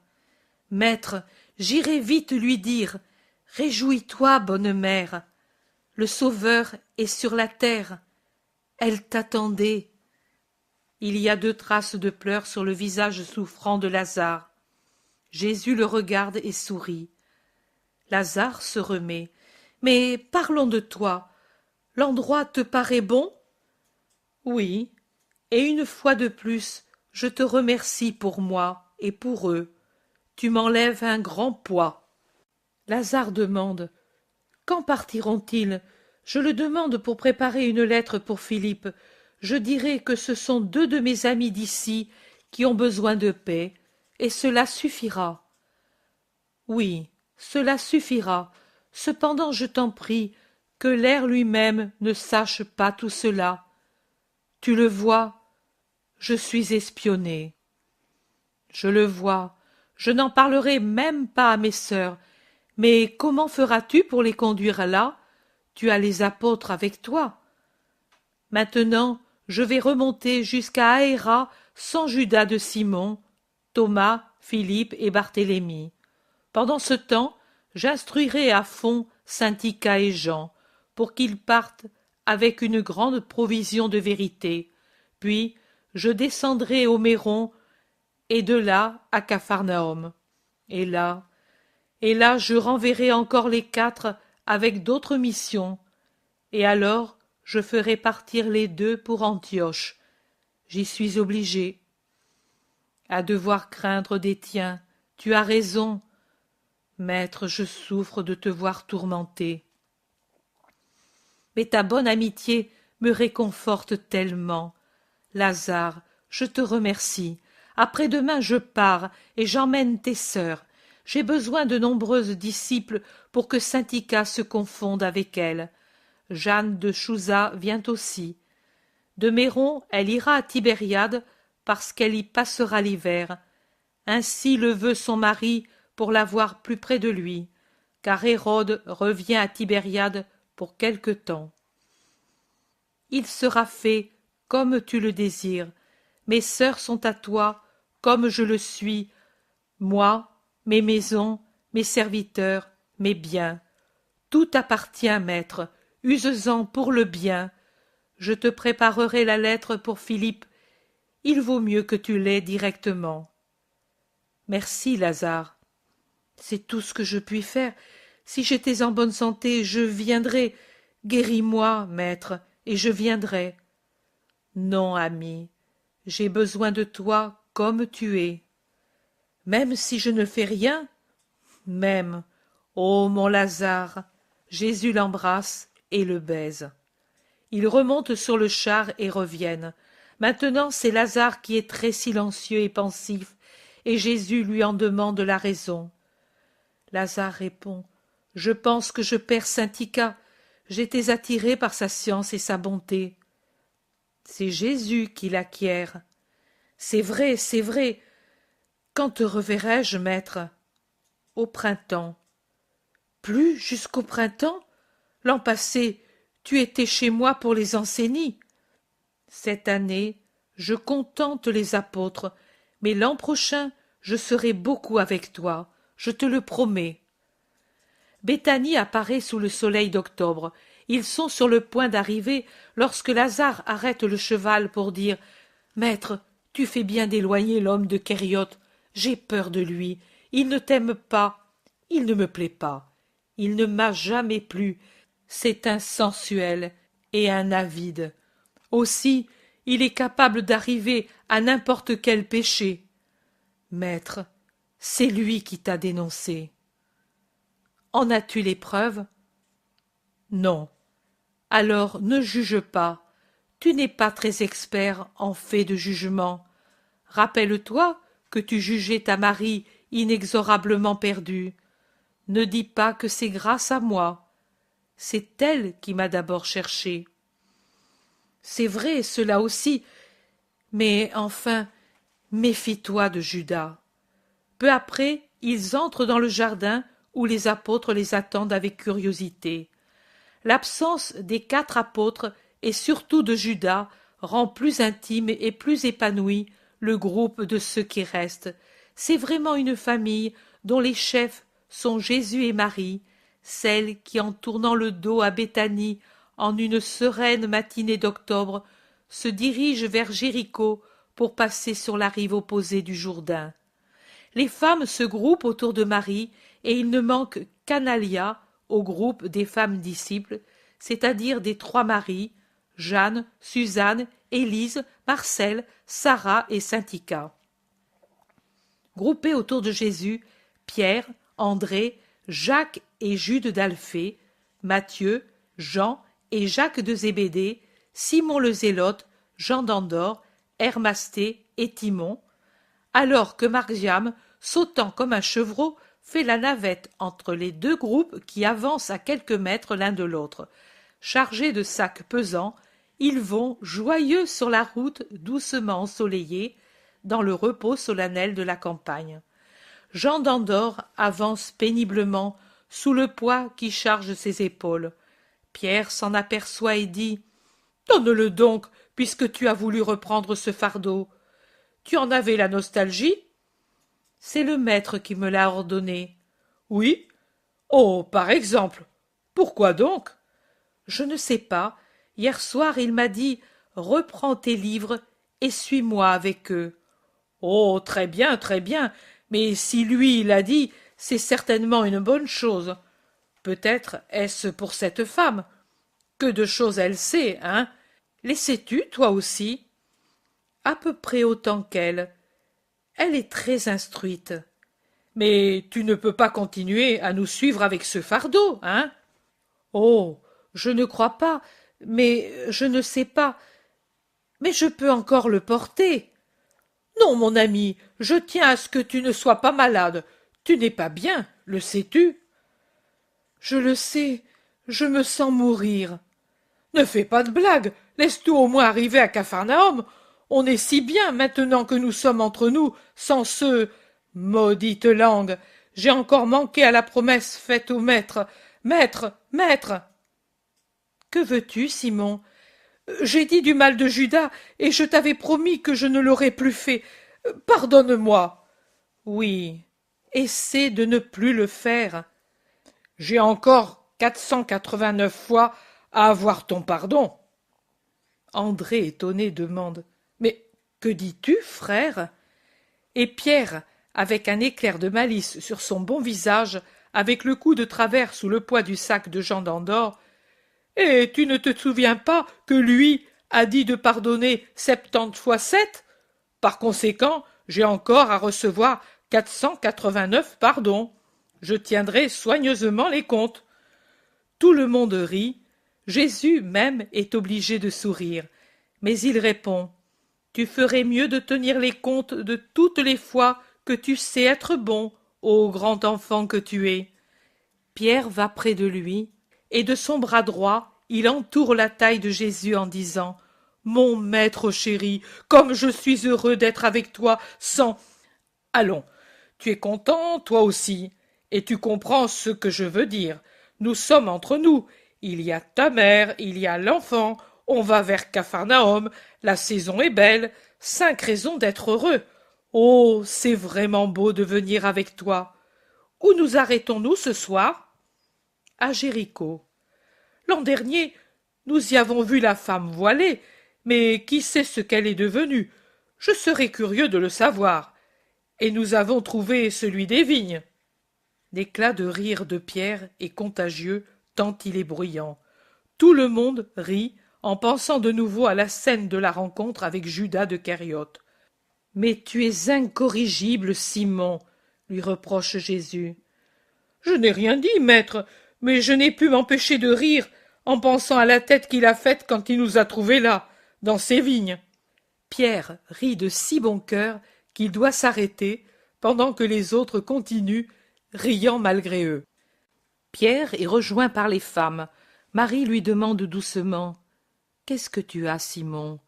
maître, j'irai vite lui dire: réjouis-toi, bonne mère, le Sauveur est sur la terre. Elle t'attendait. Il y a 2 traces de pleurs sur le visage souffrant de Lazare. Jésus le regarde et sourit. Lazare se remet. Mais parlons de toi. L'endroit te paraît bon? Oui, et une fois de plus, je te remercie pour moi et pour eux. Tu m'enlèves un grand poids. Lazare demande: quand partiront-ils? Je le demande pour préparer une lettre pour Philippe. Je dirai que ce sont 2 de mes amis d'ici qui ont besoin de paix, et cela suffira. Oui, cela suffira. Cependant, je t'en prie, que l'air lui-même ne sache pas tout cela. Tu le vois, je suis espionné. Je le vois, je n'en parlerai même pas à mes sœurs. Mais comment feras-tu pour les conduire là? Tu as les apôtres avec toi. Maintenant, je vais remonter jusqu'à Aéra sans Judas de Simon, Thomas, Philippe et Barthélemy. Pendant ce temps, j'instruirai à fond Saint-Ica et Jean, pour qu'ils partent avec une grande provision de vérité. Puis je descendrai au Méron, et de là à Capharnaüm. Et là, je renverrai encore les 4 avec d'autres missions, et alors je ferai partir les 2 pour Antioche. J'y suis obligé. À devoir craindre des tiens, tu as raison. Maître, je souffre de te voir tourmenté. Mais ta bonne amitié me réconforte tellement. Lazare, je te remercie. Après-demain je pars, et j'emmène tes sœurs. J'ai besoin de nombreuses disciples pour que Syntycha se confonde avec elles. Jeanne de Chouza vient aussi. De Méron, elle ira à Tibériade, parce qu'elle y passera l'hiver. Ainsi le veut son mari pour l'avoir plus près de lui, car Hérode revient à Tibériade pour quelque temps. Il sera fait comme tu le désires. Mes sœurs sont à toi, comme je le suis, moi, mes maisons, mes serviteurs, mes biens. Tout t'appartient, maître, use-en pour le bien. Je te préparerai la lettre pour Philippe. Il vaut mieux que tu l'aies directement. Merci, Lazare. C'est tout ce que je puis faire. Si j'étais en bonne santé, je viendrais. Guéris-moi, maître, et je viendrai. Non, ami, j'ai besoin de toi comme tu es. Même si je ne fais rien? Même. Ô mon Lazare! Jésus l'embrasse et le baise. Ils remontent sur le char et reviennent. Maintenant c'est Lazare qui est très silencieux et pensif, et Jésus lui en demande la raison. Lazare répond: Je pense que je perds Syntycha. J'étais attiré par sa science et sa bonté. C'est Jésus qui l'acquiert. C'est vrai, c'est vrai. Quand te reverrai-je, maître? Au printemps. Plus jusqu'au printemps? L'an passé, tu étais chez moi pour les enseignies. Cette année, je contente les apôtres, mais l'an prochain, je serai beaucoup avec toi, je te le promets. Béthanie apparaît sous le soleil d'octobre. Ils sont sur le point d'arriver lorsque Lazare arrête le cheval pour dire: Maître, tu fais bien d'éloigner l'homme de Kériote. J'ai peur de lui. Il ne t'aime pas. Il ne me plaît pas. Il ne m'a jamais plu. C'est un sensuel et un avide. Aussi, il est capable d'arriver à n'importe quel péché. Maître, c'est lui qui t'a dénoncé. En as-tu les preuves? Non. Alors ne juge pas. Tu n'es pas très expert en fait de jugement. Rappelle-toi que tu jugeais ta Marie inexorablement perdue. Ne dis pas que c'est grâce à moi. C'est elle qui m'a d'abord cherché. C'est vrai, cela aussi, mais enfin, méfie-toi de Judas. Peu après, ils entrent dans le jardin où les apôtres les attendent avec curiosité. L'absence des 4 apôtres et surtout de Judas rend plus intime et plus épanoui le groupe de ceux qui restent. C'est vraiment une famille dont les chefs sont Jésus et Marie, celle qui, en tournant le dos à Béthanie en une sereine matinée d'octobre, se dirige vers Jéricho pour passer sur la rive opposée du Jourdain. Les femmes se groupent autour de Marie et il ne manque qu'Analia au groupe des femmes disciples, c'est-à-dire des 3 Maries, Jeanne, Suzanne, Élise, Marcelle, Sarah et Syntycha. Groupés autour de Jésus, Pierre, André, Jacques et Jude d'Alphée, Matthieu, Jean et Jacques de Zébédée, Simon le Zélote, Jean d'Andorre, Hermasté et Timon, alors que Margiam, sautant comme un chevreau, fait la navette entre les 2 groupes qui avancent à quelques mètres l'un de l'autre. Chargés de sacs pesants, ils vont, joyeux sur la route doucement ensoleillée, dans le repos solennel de la campagne. Jean d'Andorre avance péniblement sous le poids qui charge ses épaules. Pierre s'en aperçoit et dit: Donne-le donc, puisque tu as voulu reprendre ce fardeau. Tu en avais la nostalgie? C'est le maître qui me l'a ordonné. Oui? Oh, par exemple. Pourquoi donc? Je ne sais pas. Hier soir, il m'a dit « Reprends tes livres et suis-moi avec eux ». Oh, très bien, mais si lui l'a dit, c'est certainement une bonne chose. Peut-être est-ce pour cette femme. Que de choses elle sait, hein? Les sais-tu, toi aussi? À peu près autant qu'elle. Elle est très instruite. Mais tu ne peux pas continuer à nous suivre avec ce fardeau, hein? Oh, je ne crois pas, mais je ne sais pas. Mais je peux encore le porter. Non, mon ami, je tiens à ce que tu ne sois pas malade. Tu n'es pas bien, le sais-tu? Je le sais, je me sens mourir. Ne fais pas de blagues, laisse-nous au moins arriver à Capharnaüm. On est si bien maintenant que nous sommes entre nous, sans ce... Maudite langue, j'ai encore manqué à la promesse faite au maître. Maître, maître. Que veux-tu, Simon? J'ai dit du mal de Judas, et je t'avais promis que je ne l'aurais plus fait. Pardonne-moi. Oui, essaie de ne plus le faire. J'ai encore 489 fois à avoir ton pardon. André, étonné, demande « Mais que dis-tu, frère ?» Et Pierre, avec un éclair de malice sur son bon visage, avec le cou de travers sous le poids du sac de Jean d'Andorre, « Et tu ne te souviens pas que lui a dit de pardonner 70 fois 7? Par conséquent, j'ai encore à recevoir 489 pardons. Je tiendrai soigneusement les comptes. » Tout le monde rit. Jésus même est obligé de sourire. Mais il répond « Tu ferais mieux de tenir les comptes de toutes les fois que tu sais être bon, ô grand enfant que tu es. » Pierre va près de lui, et de son bras droit, il entoure la taille de Jésus en disant « Mon maître chéri, comme je suis heureux d'être avec toi sans... » Allons, tu es content, toi aussi, et tu comprends ce que je veux dire. Nous sommes entre nous. Il y a ta mère, il y a l'enfant. On va vers Capharnaüm. La saison est belle. 5 raisons d'être heureux. Oh, c'est vraiment beau de venir avec toi. Où nous arrêtons-nous ce soir? À Jéricho. L'an dernier, nous y avons vu la femme voilée, mais qui sait ce qu'elle est devenue? Je serais curieux de le savoir. Et nous avons trouvé celui des vignes. L'éclat de rire de Pierre est contagieux, tant il est bruyant. Tout le monde rit en pensant de nouveau à la scène de la rencontre avec Judas de Kériote. « Mais tu es incorrigible, Simon, » lui reproche Jésus. « Je n'ai rien dit, maître, mais je n'ai pu m'empêcher de rire en pensant à la tête qu'il a faite quand il nous a trouvés là, dans ses vignes. » Pierre rit de si bon cœur qu'il doit s'arrêter pendant que les autres continuent, riant malgré eux. Pierre est rejoint par les femmes. Marie lui demande doucement « Qu'est-ce que tu as, Simon ?»«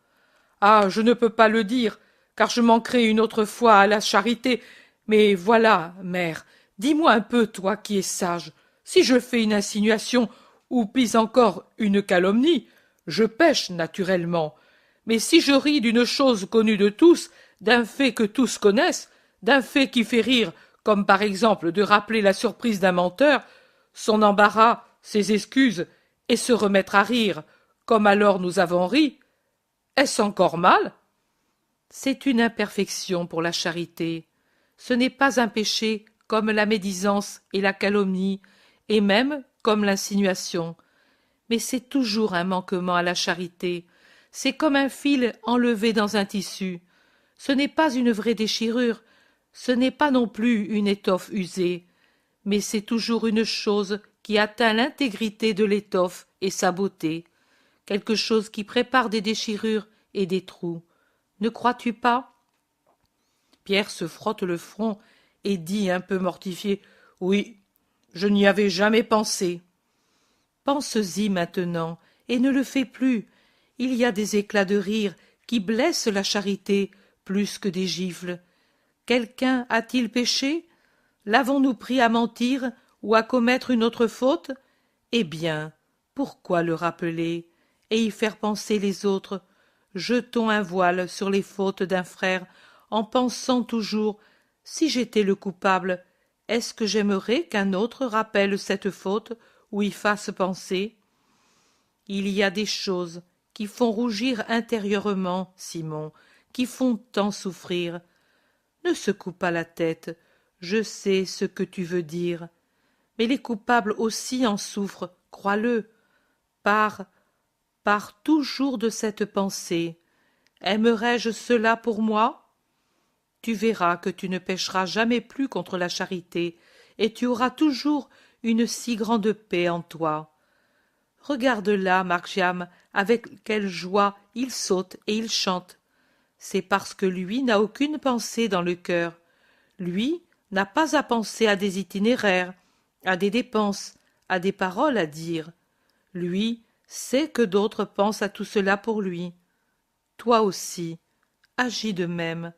Ah, je ne peux pas le dire, car je manquerai une autre fois à la charité. Mais voilà, mère, dis-moi un peu, toi qui es sage, si je fais une insinuation, ou pis encore une calomnie, je pêche naturellement. Mais si je ris d'une chose connue de tous, d'un fait que tous connaissent, d'un fait qui fait rire, comme par exemple de rappeler la surprise d'un menteur, son embarras, ses excuses, et se remettre à rire, comme alors nous avons ri, est-ce encore mal? C'est une imperfection pour la charité. Ce n'est pas un péché comme la médisance et la calomnie, et même comme l'insinuation. Mais c'est toujours un manquement à la charité. C'est comme un fil enlevé dans un tissu. Ce n'est pas une vraie déchirure, ce n'est pas non plus une étoffe usée, mais c'est toujours une chose qui atteint l'intégrité de l'étoffe et sa beauté, quelque chose qui prépare des déchirures et des trous. Ne crois-tu pas? Pierre se frotte le front et dit un peu mortifié « Oui, je n'y avais jamais pensé. » Pense-y maintenant, et ne le fais plus. Il y a des éclats de rire qui blessent la charité plus que des gifles. Quelqu'un a-t-il péché? L'avons-nous pris à mentir ou à commettre une autre faute? Eh bien, pourquoi le rappeler et y faire penser les autres? Jetons un voile sur les fautes d'un frère en pensant toujours « Si j'étais le coupable, est-ce que j'aimerais qu'un autre rappelle cette faute ou y fasse penser ?» Il y a des choses qui font rougir intérieurement, Simon, qui font tant souffrir. Ne secoue pas la tête, je sais ce que tu veux dire. Mais les coupables aussi en souffrent, crois-le. Pars toujours de cette pensée. Aimerais-je cela pour moi? Tu verras que tu ne pécheras jamais plus contre la charité, et tu auras toujours une si grande paix en toi. Regarde là, Margiam, avec quelle joie il saute et il chante. C'est parce que lui n'a aucune pensée dans le cœur. Lui n'a pas à penser à des itinéraires, à des dépenses, à des paroles à dire. Lui sait que d'autres pensent à tout cela pour lui. Toi aussi, agis de même.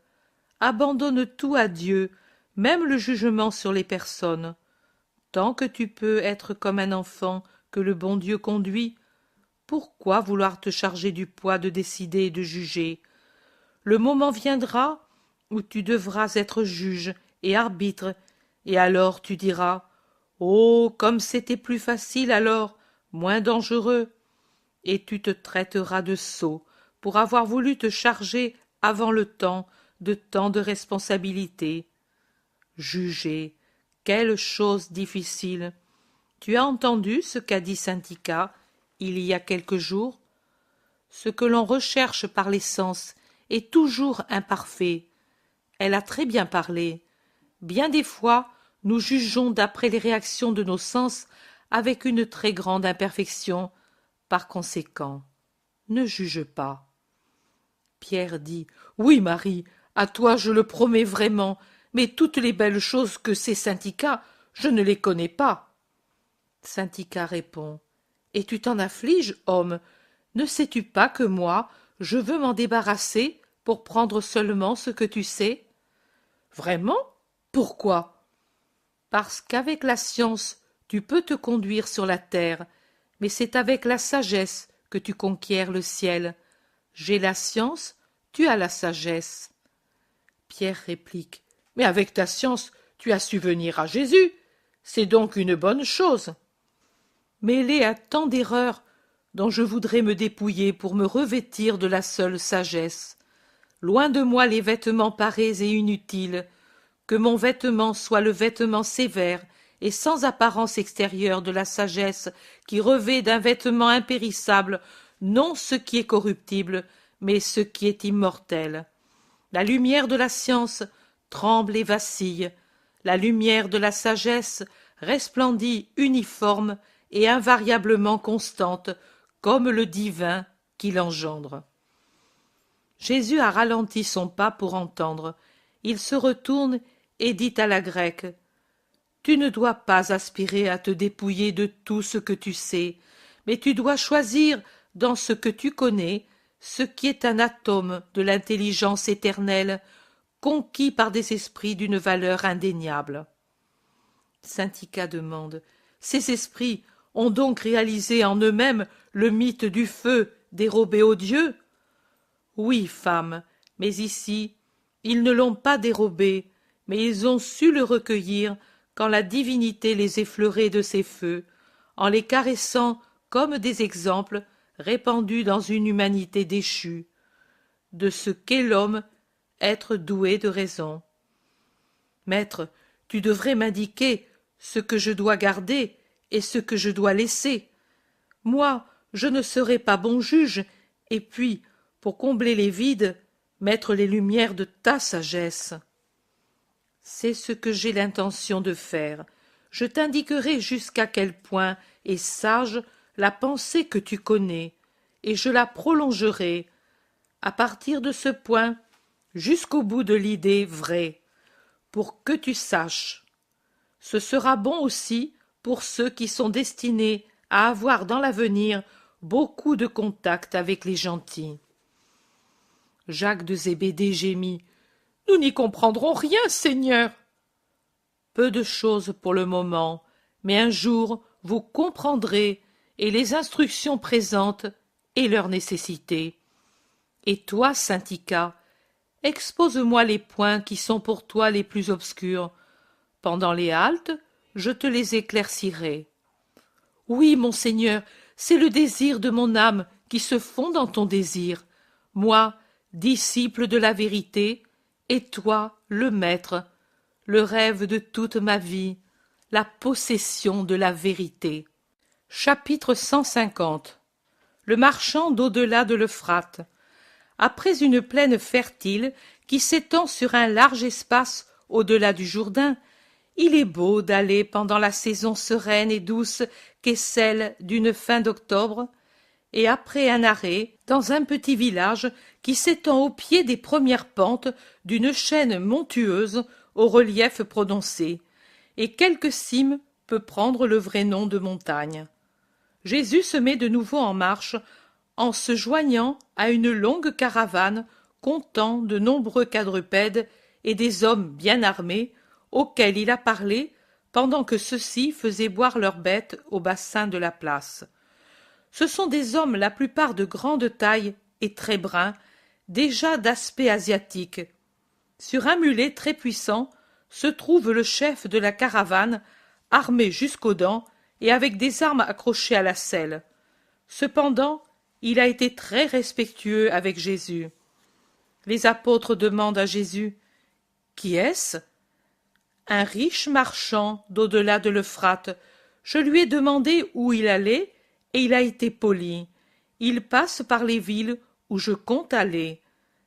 Abandonne tout à Dieu, même le jugement sur les personnes. Tant que tu peux être comme un enfant que le bon Dieu conduit, pourquoi vouloir te charger du poids de décider et de juger? Le moment viendra où tu devras être juge et arbitre, et alors tu diras « Oh, comme c'était plus facile alors, moins dangereux !» Et tu te traiteras de sot pour avoir voulu te charger avant le temps de tant de responsabilités. Juger, quelle chose difficile! Tu as entendu ce qu'a dit saint Ika il y a quelques jours? Ce que l'on recherche par les sens est toujours imparfait. Elle a très bien parlé. Bien des fois, nous jugeons d'après les réactions de nos sens avec une très grande imperfection. Par conséquent, ne juge pas. Pierre dit « Oui, Marie, à toi je le promets vraiment, mais toutes les belles choses que sait saint Ika, je ne les connais pas. » Saint Ika répond « Et tu t'en affliges, homme? Ne sais-tu pas que moi, je veux m'en débarrasser pour prendre seulement ce que tu sais? » Vraiment? Pourquoi? Parce qu'avec la science, tu peux te conduire sur la terre, mais c'est avec la sagesse que tu conquiers le ciel. J'ai la science, tu as la sagesse. Pierre réplique « Mais avec ta science, tu as su venir à Jésus. C'est donc une bonne chose. » Mêlé à tant d'erreurs dont je voudrais me dépouiller pour me revêtir de la seule sagesse. Loin de moi les vêtements parés et inutiles, que mon vêtement soit le vêtement sévère et sans apparence extérieure de la sagesse qui revêt d'un vêtement impérissable non ce qui est corruptible, mais ce qui est immortel. La lumière de la science tremble et vacille, la lumière de la sagesse resplendit uniforme et invariablement constante, comme le divin qui l'engendre. Jésus a ralenti son pas pour entendre. Il se retourne et dit à la grecque « Tu ne dois pas aspirer à te dépouiller de tout ce que tu sais, mais tu dois choisir dans ce que tu connais ce qui est un atome de l'intelligence éternelle, conquis par des esprits d'une valeur indéniable. » Saint Ika demande « Ces esprits ont donc réalisé en eux-mêmes le mythe du feu dérobé aux dieux? » Oui, femme, mais ici, ils ne l'ont pas dérobé, mais ils ont su le recueillir quand la divinité les effleurait de ses feux, en les caressant comme des exemples répandus dans une humanité déchue, de ce qu'est l'homme, être doué de raison. Maître, tu devrais m'indiquer ce que je dois garder et ce que je dois laisser. Moi, je ne serai pas bon juge, et puis, pour combler les vides, mettre les lumières de ta sagesse. C'est ce que j'ai l'intention de faire. Je t'indiquerai jusqu'à quel point est sage la pensée que tu connais, et je la prolongerai, à partir de ce point, jusqu'au bout de l'idée vraie, pour que tu saches. Ce sera bon aussi pour ceux qui sont destinés à avoir dans l'avenir beaucoup de contact avec les gentils. Jacques de Zébédée gémit. « Nous n'y comprendrons rien, Seigneur. » Peu de choses pour le moment, mais un jour vous comprendrez, et les instructions présentes et leur nécessité. Et toi, saint Ika, expose-moi les points qui sont pour toi les plus obscurs. Pendant les haltes, je te les éclaircirai. Oui, monseigneur, c'est le désir de mon âme qui se fond dans ton désir. Moi, disciple de la vérité, et toi, le maître, le rêve de toute ma vie, la possession de la vérité. Chapitre 150. Le marchand d'au-delà de l'Euphrate. Après une plaine fertile qui s'étend sur un large espace au-delà du Jourdain, il est beau d'aller pendant la saison sereine et douce qu'est celle d'une fin d'octobre, et après un arrêt dans un petit village qui s'étend au pied des premières pentes d'une chaîne montueuse au relief prononcé, et quelque cime peut prendre le vrai nom de montagne. Jésus se met de nouveau en marche en se joignant à une longue caravane comptant de nombreux quadrupèdes et des hommes bien armés auxquels il a parlé pendant que ceux-ci faisaient boire leurs bêtes au bassin de la place. Ce sont des hommes la plupart de grande taille et très bruns, déjà d'aspect asiatique. Sur un mulet très puissant se trouve le chef de la caravane, armé jusqu'aux dents et avec des armes accrochées à la selle. Cependant, il a été très respectueux avec Jésus. Les apôtres demandent à Jésus « Qui est-ce » ? Un riche marchand d'au-delà de l'Euphrate. Je lui ai demandé où il allait et il a été poli. Il passe par les villes où je compte aller.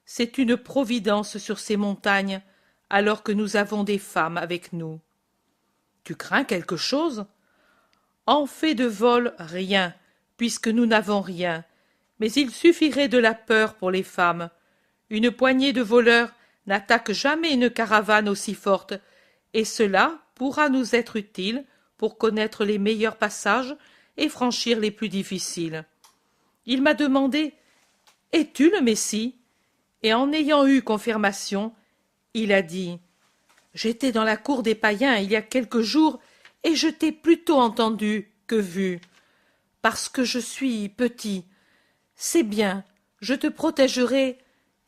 C'est une providence sur ces montagnes, alors que nous avons des femmes avec nous. Tu crains quelque chose ? En fait de vol, rien, puisque nous n'avons rien. Mais il suffirait de la peur pour les femmes. Une poignée de voleurs n'attaque jamais une caravane aussi forte, et cela pourra nous être utile pour connaître les meilleurs passages et franchir les plus difficiles. Il m'a demandé « Es-tu le Messie ?» Et en ayant eu confirmation, il a dit « J'étais dans la cour des païens il y a quelques jours, et je t'ai plutôt entendu que vu. Parce que je suis petit. C'est bien, je te protégerai,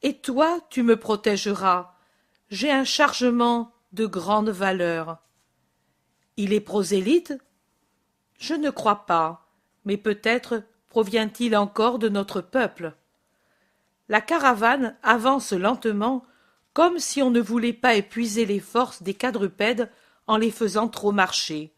et toi tu me protégeras. J'ai un chargement de grande valeur. » Il est prosélyte ? Je ne crois pas, mais peut-être provient-il encore de notre peuple. La caravane avance lentement, comme si on ne voulait pas épuiser les forces des quadrupèdes en les faisant trop marcher.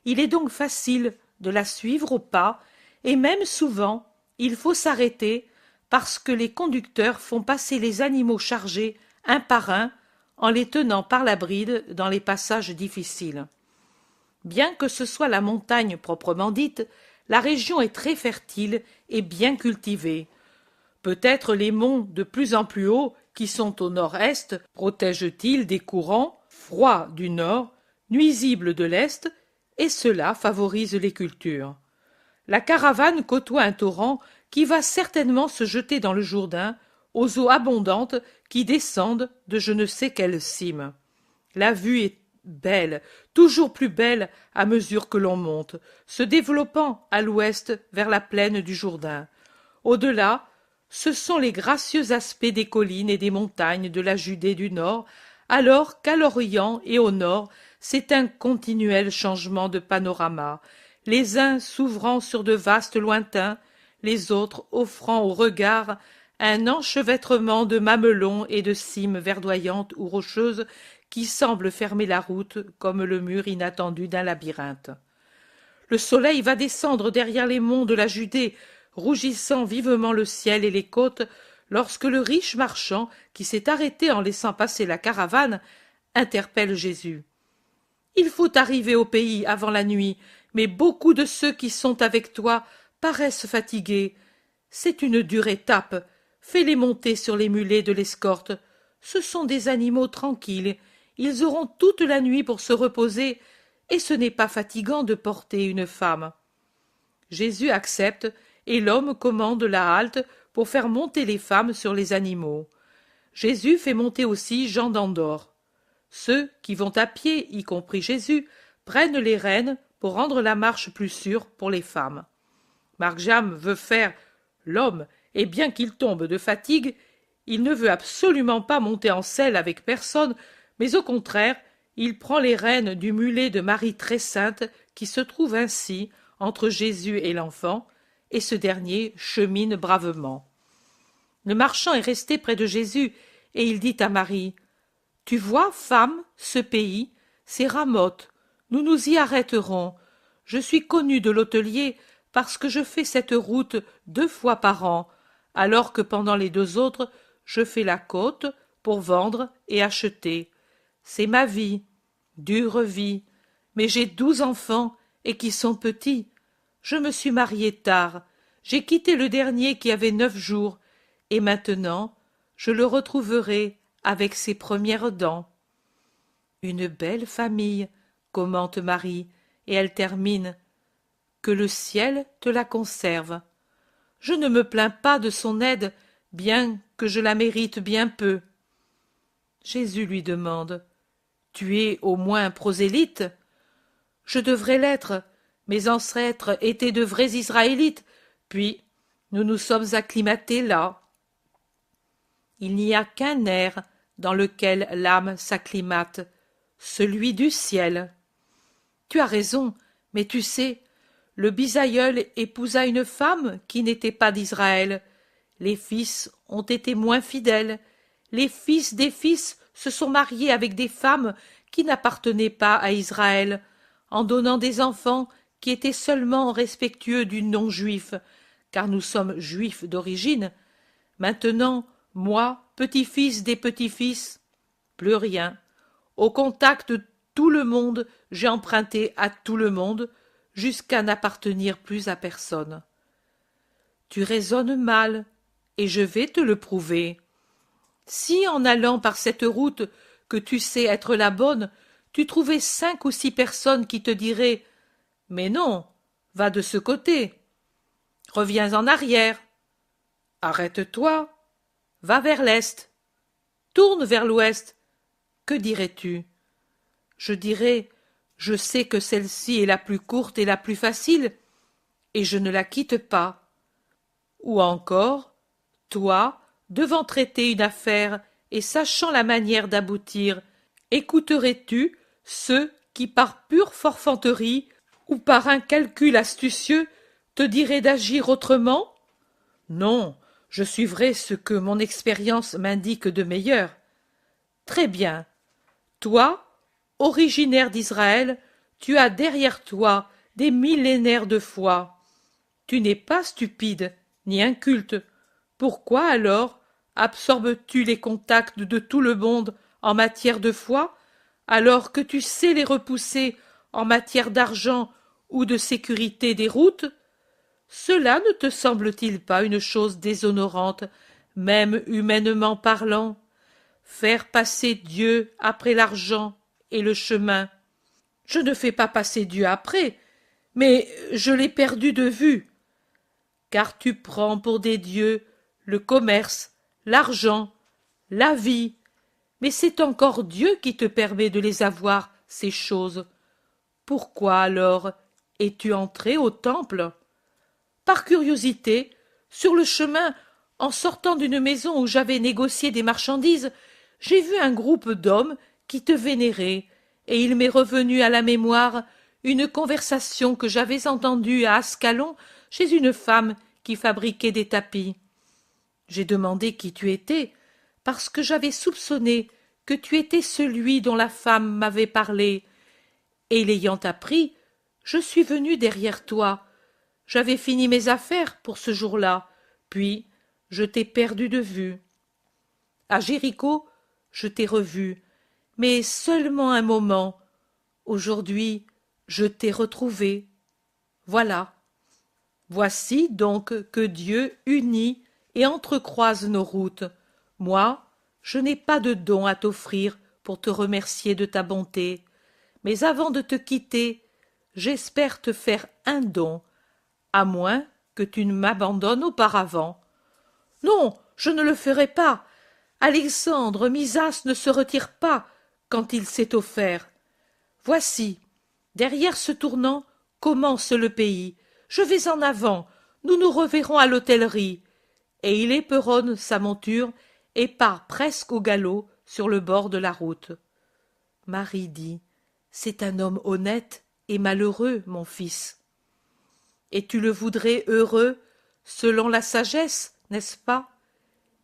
Il est donc facile de la suivre au pas, et même souvent il faut s'arrêter parce que les conducteurs font passer les animaux chargés un par un en les tenant par la bride dans les passages difficiles. Bien que ce soit la montagne proprement dite, la région est très fertile et bien cultivée. Peut-être les monts de plus en plus hauts, qui sont au nord-est, protègent-ils des courants froids du nord, nuisibles de l'est, et cela favorise les cultures. La caravane côtoie un torrent qui va certainement se jeter dans le Jourdain, aux eaux abondantes qui descendent de je ne sais quelle cime. La vue est belle, toujours plus belle à mesure que l'on monte, se développant à l'ouest vers la plaine du Jourdain. Au-delà, ce sont les gracieux aspects des collines et des montagnes de la Judée du Nord, alors qu'à l'Orient et au Nord, c'est un continuel changement de panorama, les uns s'ouvrant sur de vastes lointains, les autres offrant au regard un enchevêtrement de mamelons et de cimes verdoyantes ou rocheuses qui semblent fermer la route comme le mur inattendu d'un labyrinthe. Le soleil va descendre derrière les monts de la Judée, rougissant vivement le ciel et les côtes, lorsque le riche marchand, qui s'est arrêté en laissant passer la caravane, interpelle Jésus. « Il faut arriver au pays avant la nuit, mais beaucoup de ceux qui sont avec toi paraissent fatigués. C'est une dure étape. Fais-les monter sur les mulets de l'escorte. Ce sont des animaux tranquilles. Ils auront toute la nuit pour se reposer, et ce n'est pas fatigant de porter une femme. » Jésus accepte, et l'homme commande la halte pour faire monter les femmes sur les animaux. Jésus fait monter aussi Jean d'Andorre. Ceux qui vont à pied, y compris Jésus, prennent les rênes pour rendre la marche plus sûre pour les femmes. Marc Jam veut faire l'homme, et bien qu'il tombe de fatigue, il ne veut absolument pas monter en selle avec personne, mais au contraire, il prend les rênes du mulet de Marie très sainte qui se trouve ainsi entre Jésus et l'enfant, et ce dernier chemine bravement. Le marchand est resté près de Jésus, et il dit à Marie, « Tu vois, femme, ce pays, c'est Ramoth, nous nous y arrêterons. Je suis connu de l'hôtelier parce que je fais cette route 2 fois par an, alors que pendant les 2 autres, je fais la côte pour vendre et acheter. C'est ma vie, dure vie, mais j'ai 12 enfants et qui sont petits. Je me suis mariée tard, j'ai quitté le dernier qui avait 9 jours, et maintenant je le retrouverai avec ses premières dents. » Une belle famille, commente Marie, et elle termine. Que le ciel te la conserve. Je ne me plains pas de son aide, bien que je la mérite bien peu. Jésus lui demande, tu es au moins prosélyte? Je devrais l'être, mes ancêtres étaient de vrais Israélites, puis nous nous sommes acclimatés là. Il n'y a qu'un air dans lequel l'âme s'acclimate, celui du ciel. Tu as raison, mais tu sais, le bisaïeul épousa une femme qui n'était pas d'Israël. Les fils ont été moins fidèles. Les fils des fils se sont mariés avec des femmes qui n'appartenaient pas à Israël, en donnant des enfants qui étaient seulement respectueux du non-juif, car nous sommes juifs d'origine. Maintenant, moi, petit-fils des petits-fils, plus rien. Au contact de tout le monde, j'ai emprunté à tout le monde, jusqu'à n'appartenir plus à personne. Tu raisonnes mal, et je vais te le prouver. Si, en allant par cette route que tu sais être la bonne, tu trouvais 5 ou 6 personnes qui te diraient « Mais non, va de ce côté, reviens en arrière, arrête-toi, va vers l'est, tourne vers l'ouest », que dirais-tu? Je dirais « Je sais que celle-ci est la plus courte et la plus facile, et je ne la quitte pas. » Ou encore, toi, devant traiter une affaire et sachant la manière d'aboutir, écouterais-tu ceux qui, par pure forfanterie ou par un calcul astucieux, te diraient d'agir autrement? Non, je suivrai ce que mon expérience m'indique de meilleur. Très bien. Toi, originaire d'Israël, tu as derrière toi des millénaires de foi. Tu n'es pas stupide, ni inculte. Pourquoi alors absorbes-tu les contacts de tout le monde en matière de foi, alors que tu sais les repousser en matière d'argent ou de sécurité des routes? Cela ne te semble-t-il pas une chose déshonorante, même humainement parlant? Faire passer Dieu après l'argent et le chemin. Je ne fais pas passer Dieu après, mais je l'ai perdu de vue. Car tu prends pour des dieux le commerce, l'argent, la vie, mais c'est encore Dieu qui te permet de les avoir, ces choses. Pourquoi alors es-tu entré au temple? Par curiosité, sur le chemin, en sortant d'une maison où j'avais négocié des marchandises, j'ai vu un groupe d'hommes qui te vénéraient, et il m'est revenu à la mémoire une conversation que j'avais entendue à Ascalon chez une femme qui fabriquait des tapis. J'ai demandé qui tu étais, parce que j'avais soupçonné que tu étais celui dont la femme m'avait parlé, et l'ayant appris, je suis venu derrière toi. J'avais fini mes affaires pour ce jour-là, puis je t'ai perdu de vue. À Jéricho, je t'ai revu, mais seulement un moment. Aujourd'hui, je t'ai retrouvé. Voilà. Voici donc que Dieu unit et entrecroise nos routes. Moi, je n'ai pas de don à t'offrir pour te remercier de ta bonté, mais avant de te quitter, j'espère te faire un don, à moins que tu ne m'abandonnes auparavant. Non, je ne le ferai pas. Alexandre Misas ne se retire pas quand il s'est offert. Voici, derrière ce tournant commence le pays. Je vais en avant, nous nous reverrons à l'hôtellerie. Et il éperonne sa monture et part presque au galop sur le bord de la route. Marie dit, c'est un homme honnête et malheureux, mon fils. et tu le voudrais heureux, selon la sagesse, n'est-ce pas?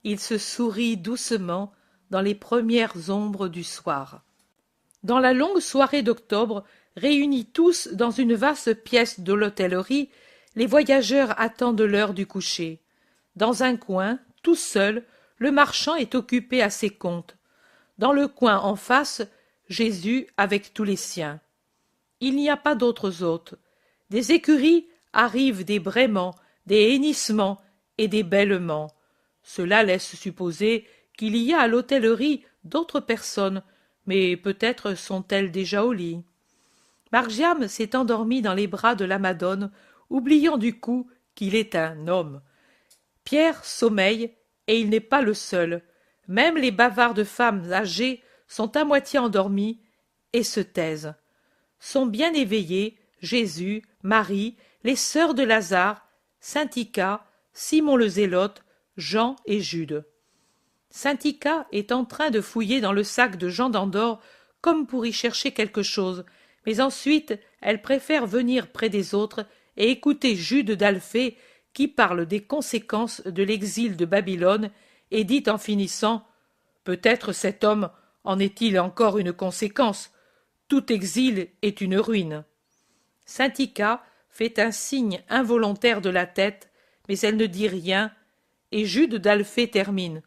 Il se sourit doucement dans les premières ombres du soir. Dans la longue soirée d'octobre, réunis tous dans une vaste pièce de l'hôtellerie, les voyageurs attendent l'heure du coucher. Dans un coin, tout seul, le marchand est occupé à ses comptes. Dans le coin en face, Jésus avec tous les siens. Il n'y a pas d'autres hôtes. Des écuries arrivent des braiements, des hennissements et des bêlements. Cela laisse supposer qu'il y a à l'hôtellerie d'autres personnes, mais peut-être sont-elles déjà au lit. Margiam s'est endormi dans les bras de la Madone, oubliant du coup qu'il est un homme. Pierre sommeille, et il n'est pas le seul. Même les bavardes femmes âgées sont à moitié endormies et se taisent. Sont bien éveillés Jésus, Marie, les sœurs de Lazare, saint Icca, Simon le Zélote, Jean et Jude. Saint Icca est en train de fouiller dans le sac de Jean d'Andorre comme pour y chercher quelque chose, mais ensuite elle préfère venir près des autres et écouter Jude d'Alphée qui parle des conséquences de l'exil de Babylone et dit en finissant « Peut-être cet homme en est-il encore une conséquence. Tout exil est une ruine. » Saint Icca fait un signe involontaire de la tête, mais elle ne dit rien, et Jude d'Alphée termine.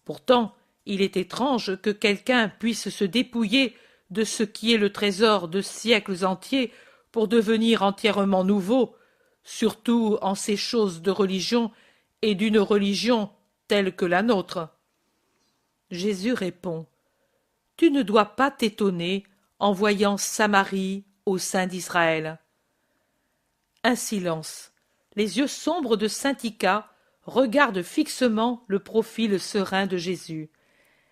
Pourtant, il est étrange que quelqu'un puisse se dépouiller de ce qui est le trésor de siècles entiers pour devenir entièrement nouveau, surtout en ces choses de religion et d'une religion telle que la nôtre. Jésus répond « Tu ne dois pas t'étonner en voyant Samarie au sein d'Israël. » Un silence. Les yeux sombres de saint Icca regardent fixement le profil serein de Jésus.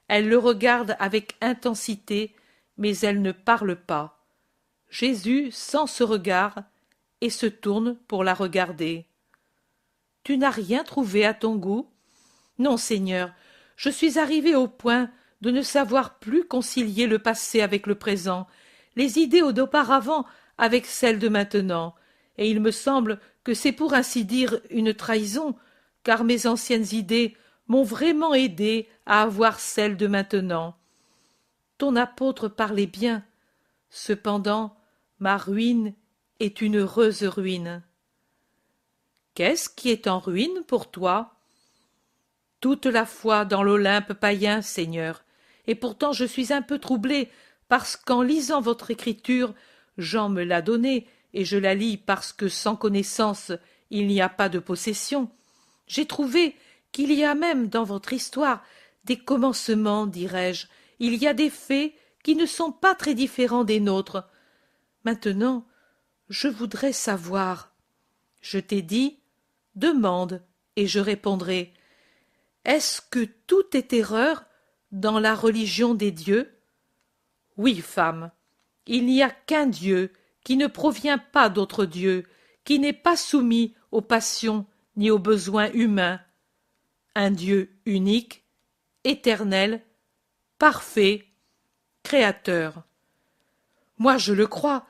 Elle le regarde avec intensité, mais elle ne parle pas. Jésus sent ce regard et se tourne pour la regarder. « Tu n'as rien trouvé à ton goût? » ?»« Non, Seigneur, je suis arrivé au point de ne savoir plus concilier le passé avec le présent, les idées d'auparavant avec celles de maintenant, et il me semble que c'est pour ainsi dire une trahison, car mes anciennes idées m'ont vraiment aidé à avoir celles de maintenant. Ton apôtre parlait bien. Cependant, ma ruine est une heureuse ruine. Qu'est-ce qui est en ruine pour toi? Toute la foi dans l'Olympe païen, Seigneur, et pourtant je suis un peu troublé, parce qu'en lisant votre écriture, Jean me l'a donnée, et je la lis parce que sans connaissance il n'y a pas de possession. J'ai trouvé qu'il y a même dans votre histoire des commencements, dirais-je, il y a des faits qui ne sont pas très différents des nôtres. Maintenant, je voudrais savoir. Je t'ai dit, demande, et je répondrai. Est-ce que tout est erreur dans la religion des dieux? Oui, femme, il n'y a qu'un Dieu qui ne provient pas d'autre Dieu, qui n'est pas soumis aux passions ni aux besoins humains. Un Dieu unique, éternel, parfait, créateur. Moi je le crois,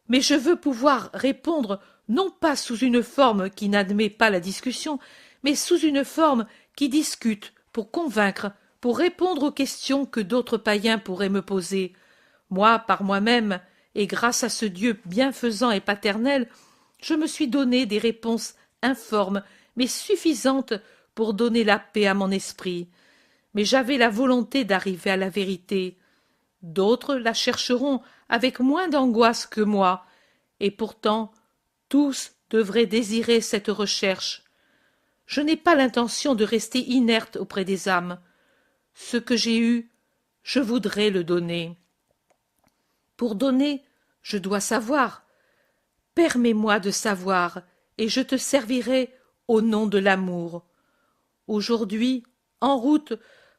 mais je veux pouvoir répondre non pas sous une forme qui n'admet pas la discussion, mais sous une forme qui discute pour convaincre, pour répondre aux questions que d'autres païens pourraient me poser. Moi, par moi-même, et grâce à ce Dieu bienfaisant et paternel, je me suis donné des réponses informes, mais suffisantes pour donner la paix à mon esprit. Mais j'avais la volonté d'arriver à la vérité. D'autres la chercheront avec moins d'angoisse que moi, et pourtant tous devraient désirer cette recherche. Je n'ai pas l'intention de rester inerte auprès des âmes. Ce que j'ai eu, je voudrais le donner. Pour donner, je dois savoir. Permets-moi de savoir, et je te servirai au nom de l'amour. Aujourd'hui, en route,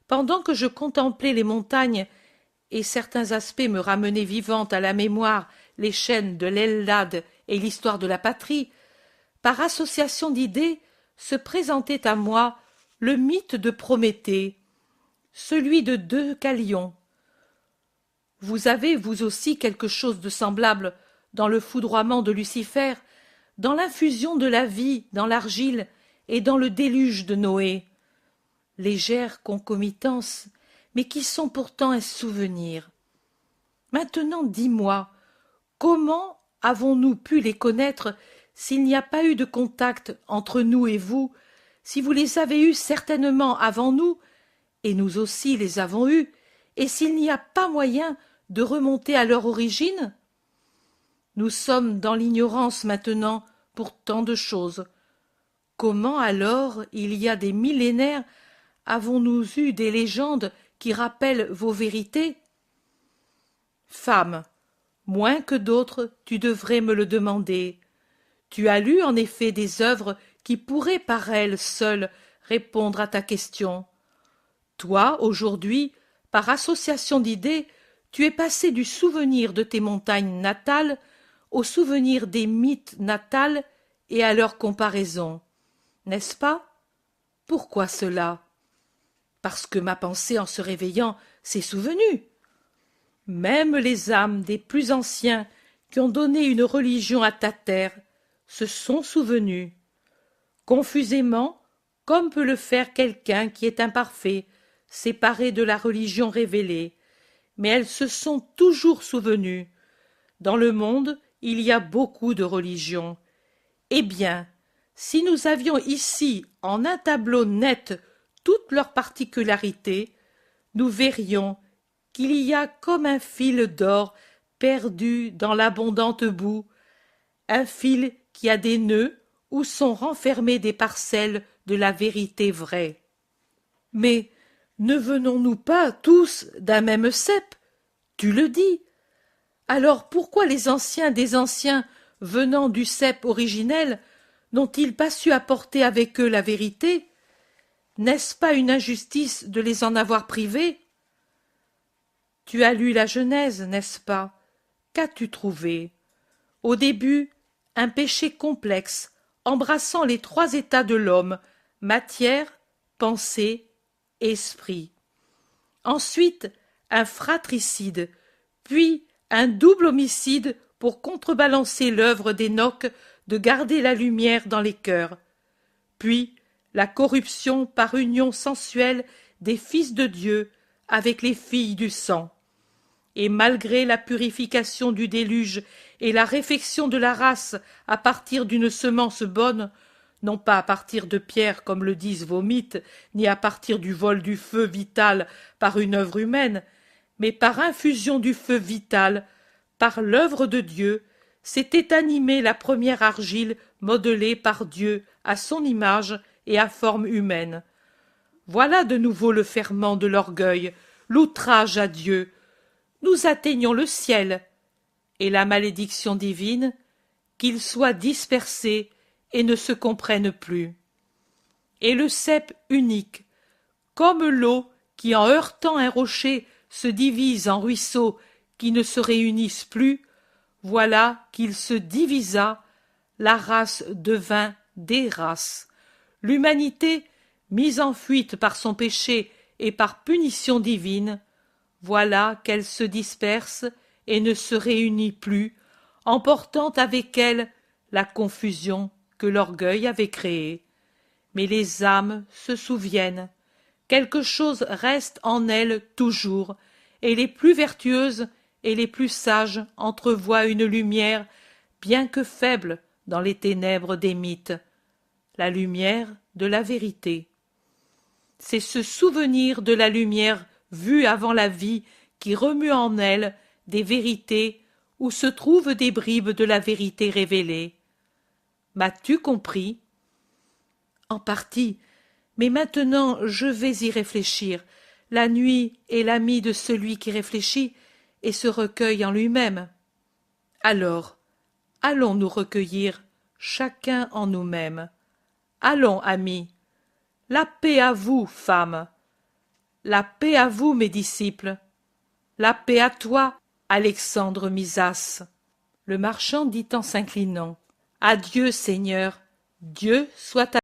pendant que je contemplais les montagnes, et certains aspects me ramenaient vivante à la mémoire les chaînes de l'Ellade et l'histoire de la patrie, par association d'idées se présentait à moi le mythe de Prométhée, celui de Deucalion. Vous avez, vous aussi, quelque chose de semblable dans le foudroiement de Lucifer, dans l'infusion de la vie dans l'argile et dans le déluge de Noé. Légères concomitances, mais qui sont pourtant un souvenir. Maintenant, dis-moi, comment avons-nous pu les connaître s'il n'y a pas eu de contact entre nous et vous, si vous les avez eus certainement avant nous, et nous aussi les avons eus, et s'il n'y a pas moyen de remonter à leur origine? Nous sommes dans l'ignorance maintenant pour tant de choses. Comment alors, il y a des millénaires, avons-nous eu des légendes qui rappellent vos vérités? Femme, moins que d'autres, tu devrais me le demander. Tu as lu en effet des œuvres qui pourraient par elles seules répondre à ta question. Toi, aujourd'hui, par association d'idées, tu es passé du souvenir de tes montagnes natales au souvenir des mythes natals et à leur comparaison. N'est-ce pas? Pourquoi cela? Parce que ma pensée en se réveillant s'est souvenue. Même les âmes des plus anciens qui ont donné une religion à ta terre se sont souvenus. Confusément, comme peut le faire quelqu'un qui est imparfait, séparé de la religion révélée, mais elles se sont toujours souvenues. Dans le monde, il y a beaucoup de religions. Eh bien, si nous avions ici en un tableau net toutes leurs particularités, nous verrions qu'il y a comme un fil d'or perdu dans l'abondante boue, un fil qui a des nœuds où sont renfermées des parcelles de la vérité vraie. Mais ne venons-nous pas tous d'un même cep? Tu le dis. Alors pourquoi les anciens des anciens, venant du cep originel, n'ont-ils pas su apporter avec eux la vérité? N'est-ce pas une injustice de les en avoir privés? Tu as lu la Genèse, n'est-ce pas? Qu'as-tu trouvé? Au début, un péché complexe, embrassant les trois états de l'homme, matière, pensée, esprit. Ensuite, un fratricide, puis un double homicide pour contrebalancer l'œuvre d'Enoch de garder la lumière dans les cœurs. Puis, la corruption par union sensuelle des fils de Dieu avec les filles du sang. Et malgré la purification du déluge et la réfection de la race à partir d'une semence bonne, non pas à partir de pierre comme le disent vos mythes, ni à partir du vol du feu vital par une œuvre humaine, mais par infusion du feu vital, par l'œuvre de Dieu, s'était animée la première argile modelée par Dieu à son image et à forme humaine. Voilà de nouveau le ferment de l'orgueil, l'outrage à Dieu. Nous atteignons le ciel, et la malédiction divine, qu'ils soient dispersés et ne se comprennent plus. Et le cep unique, comme l'eau qui en heurtant un rocher se divise en ruisseaux qui ne se réunissent plus, voilà qu'il se divisa, la race devint des races. L'humanité, mise en fuite par son péché et par punition divine, voilà qu'elle se disperse et ne se réunit plus, emportant avec elle la confusion que l'orgueil avait créée. Mais les âmes se souviennent, quelque chose reste en elles toujours, et les plus vertueuses et les plus sages entrevoient une lumière, bien que faible, dans les ténèbres des mythes, la lumière de la vérité. C'est ce souvenir de la lumière vue avant la vie qui remue en elle des vérités où se trouvent des bribes de la vérité révélée. M'as-tu compris? En partie, mais maintenant je vais y réfléchir. La nuit est l'ami de celui qui réfléchit et se recueille en lui-même. Alors, allons nous recueillir, chacun en nous-mêmes. Allons, amis. La paix à vous, femmes. La paix à vous, mes disciples. La paix à toi, Alexandre Misas. Le marchand dit en s'inclinant. Adieu, Seigneur. Dieu soit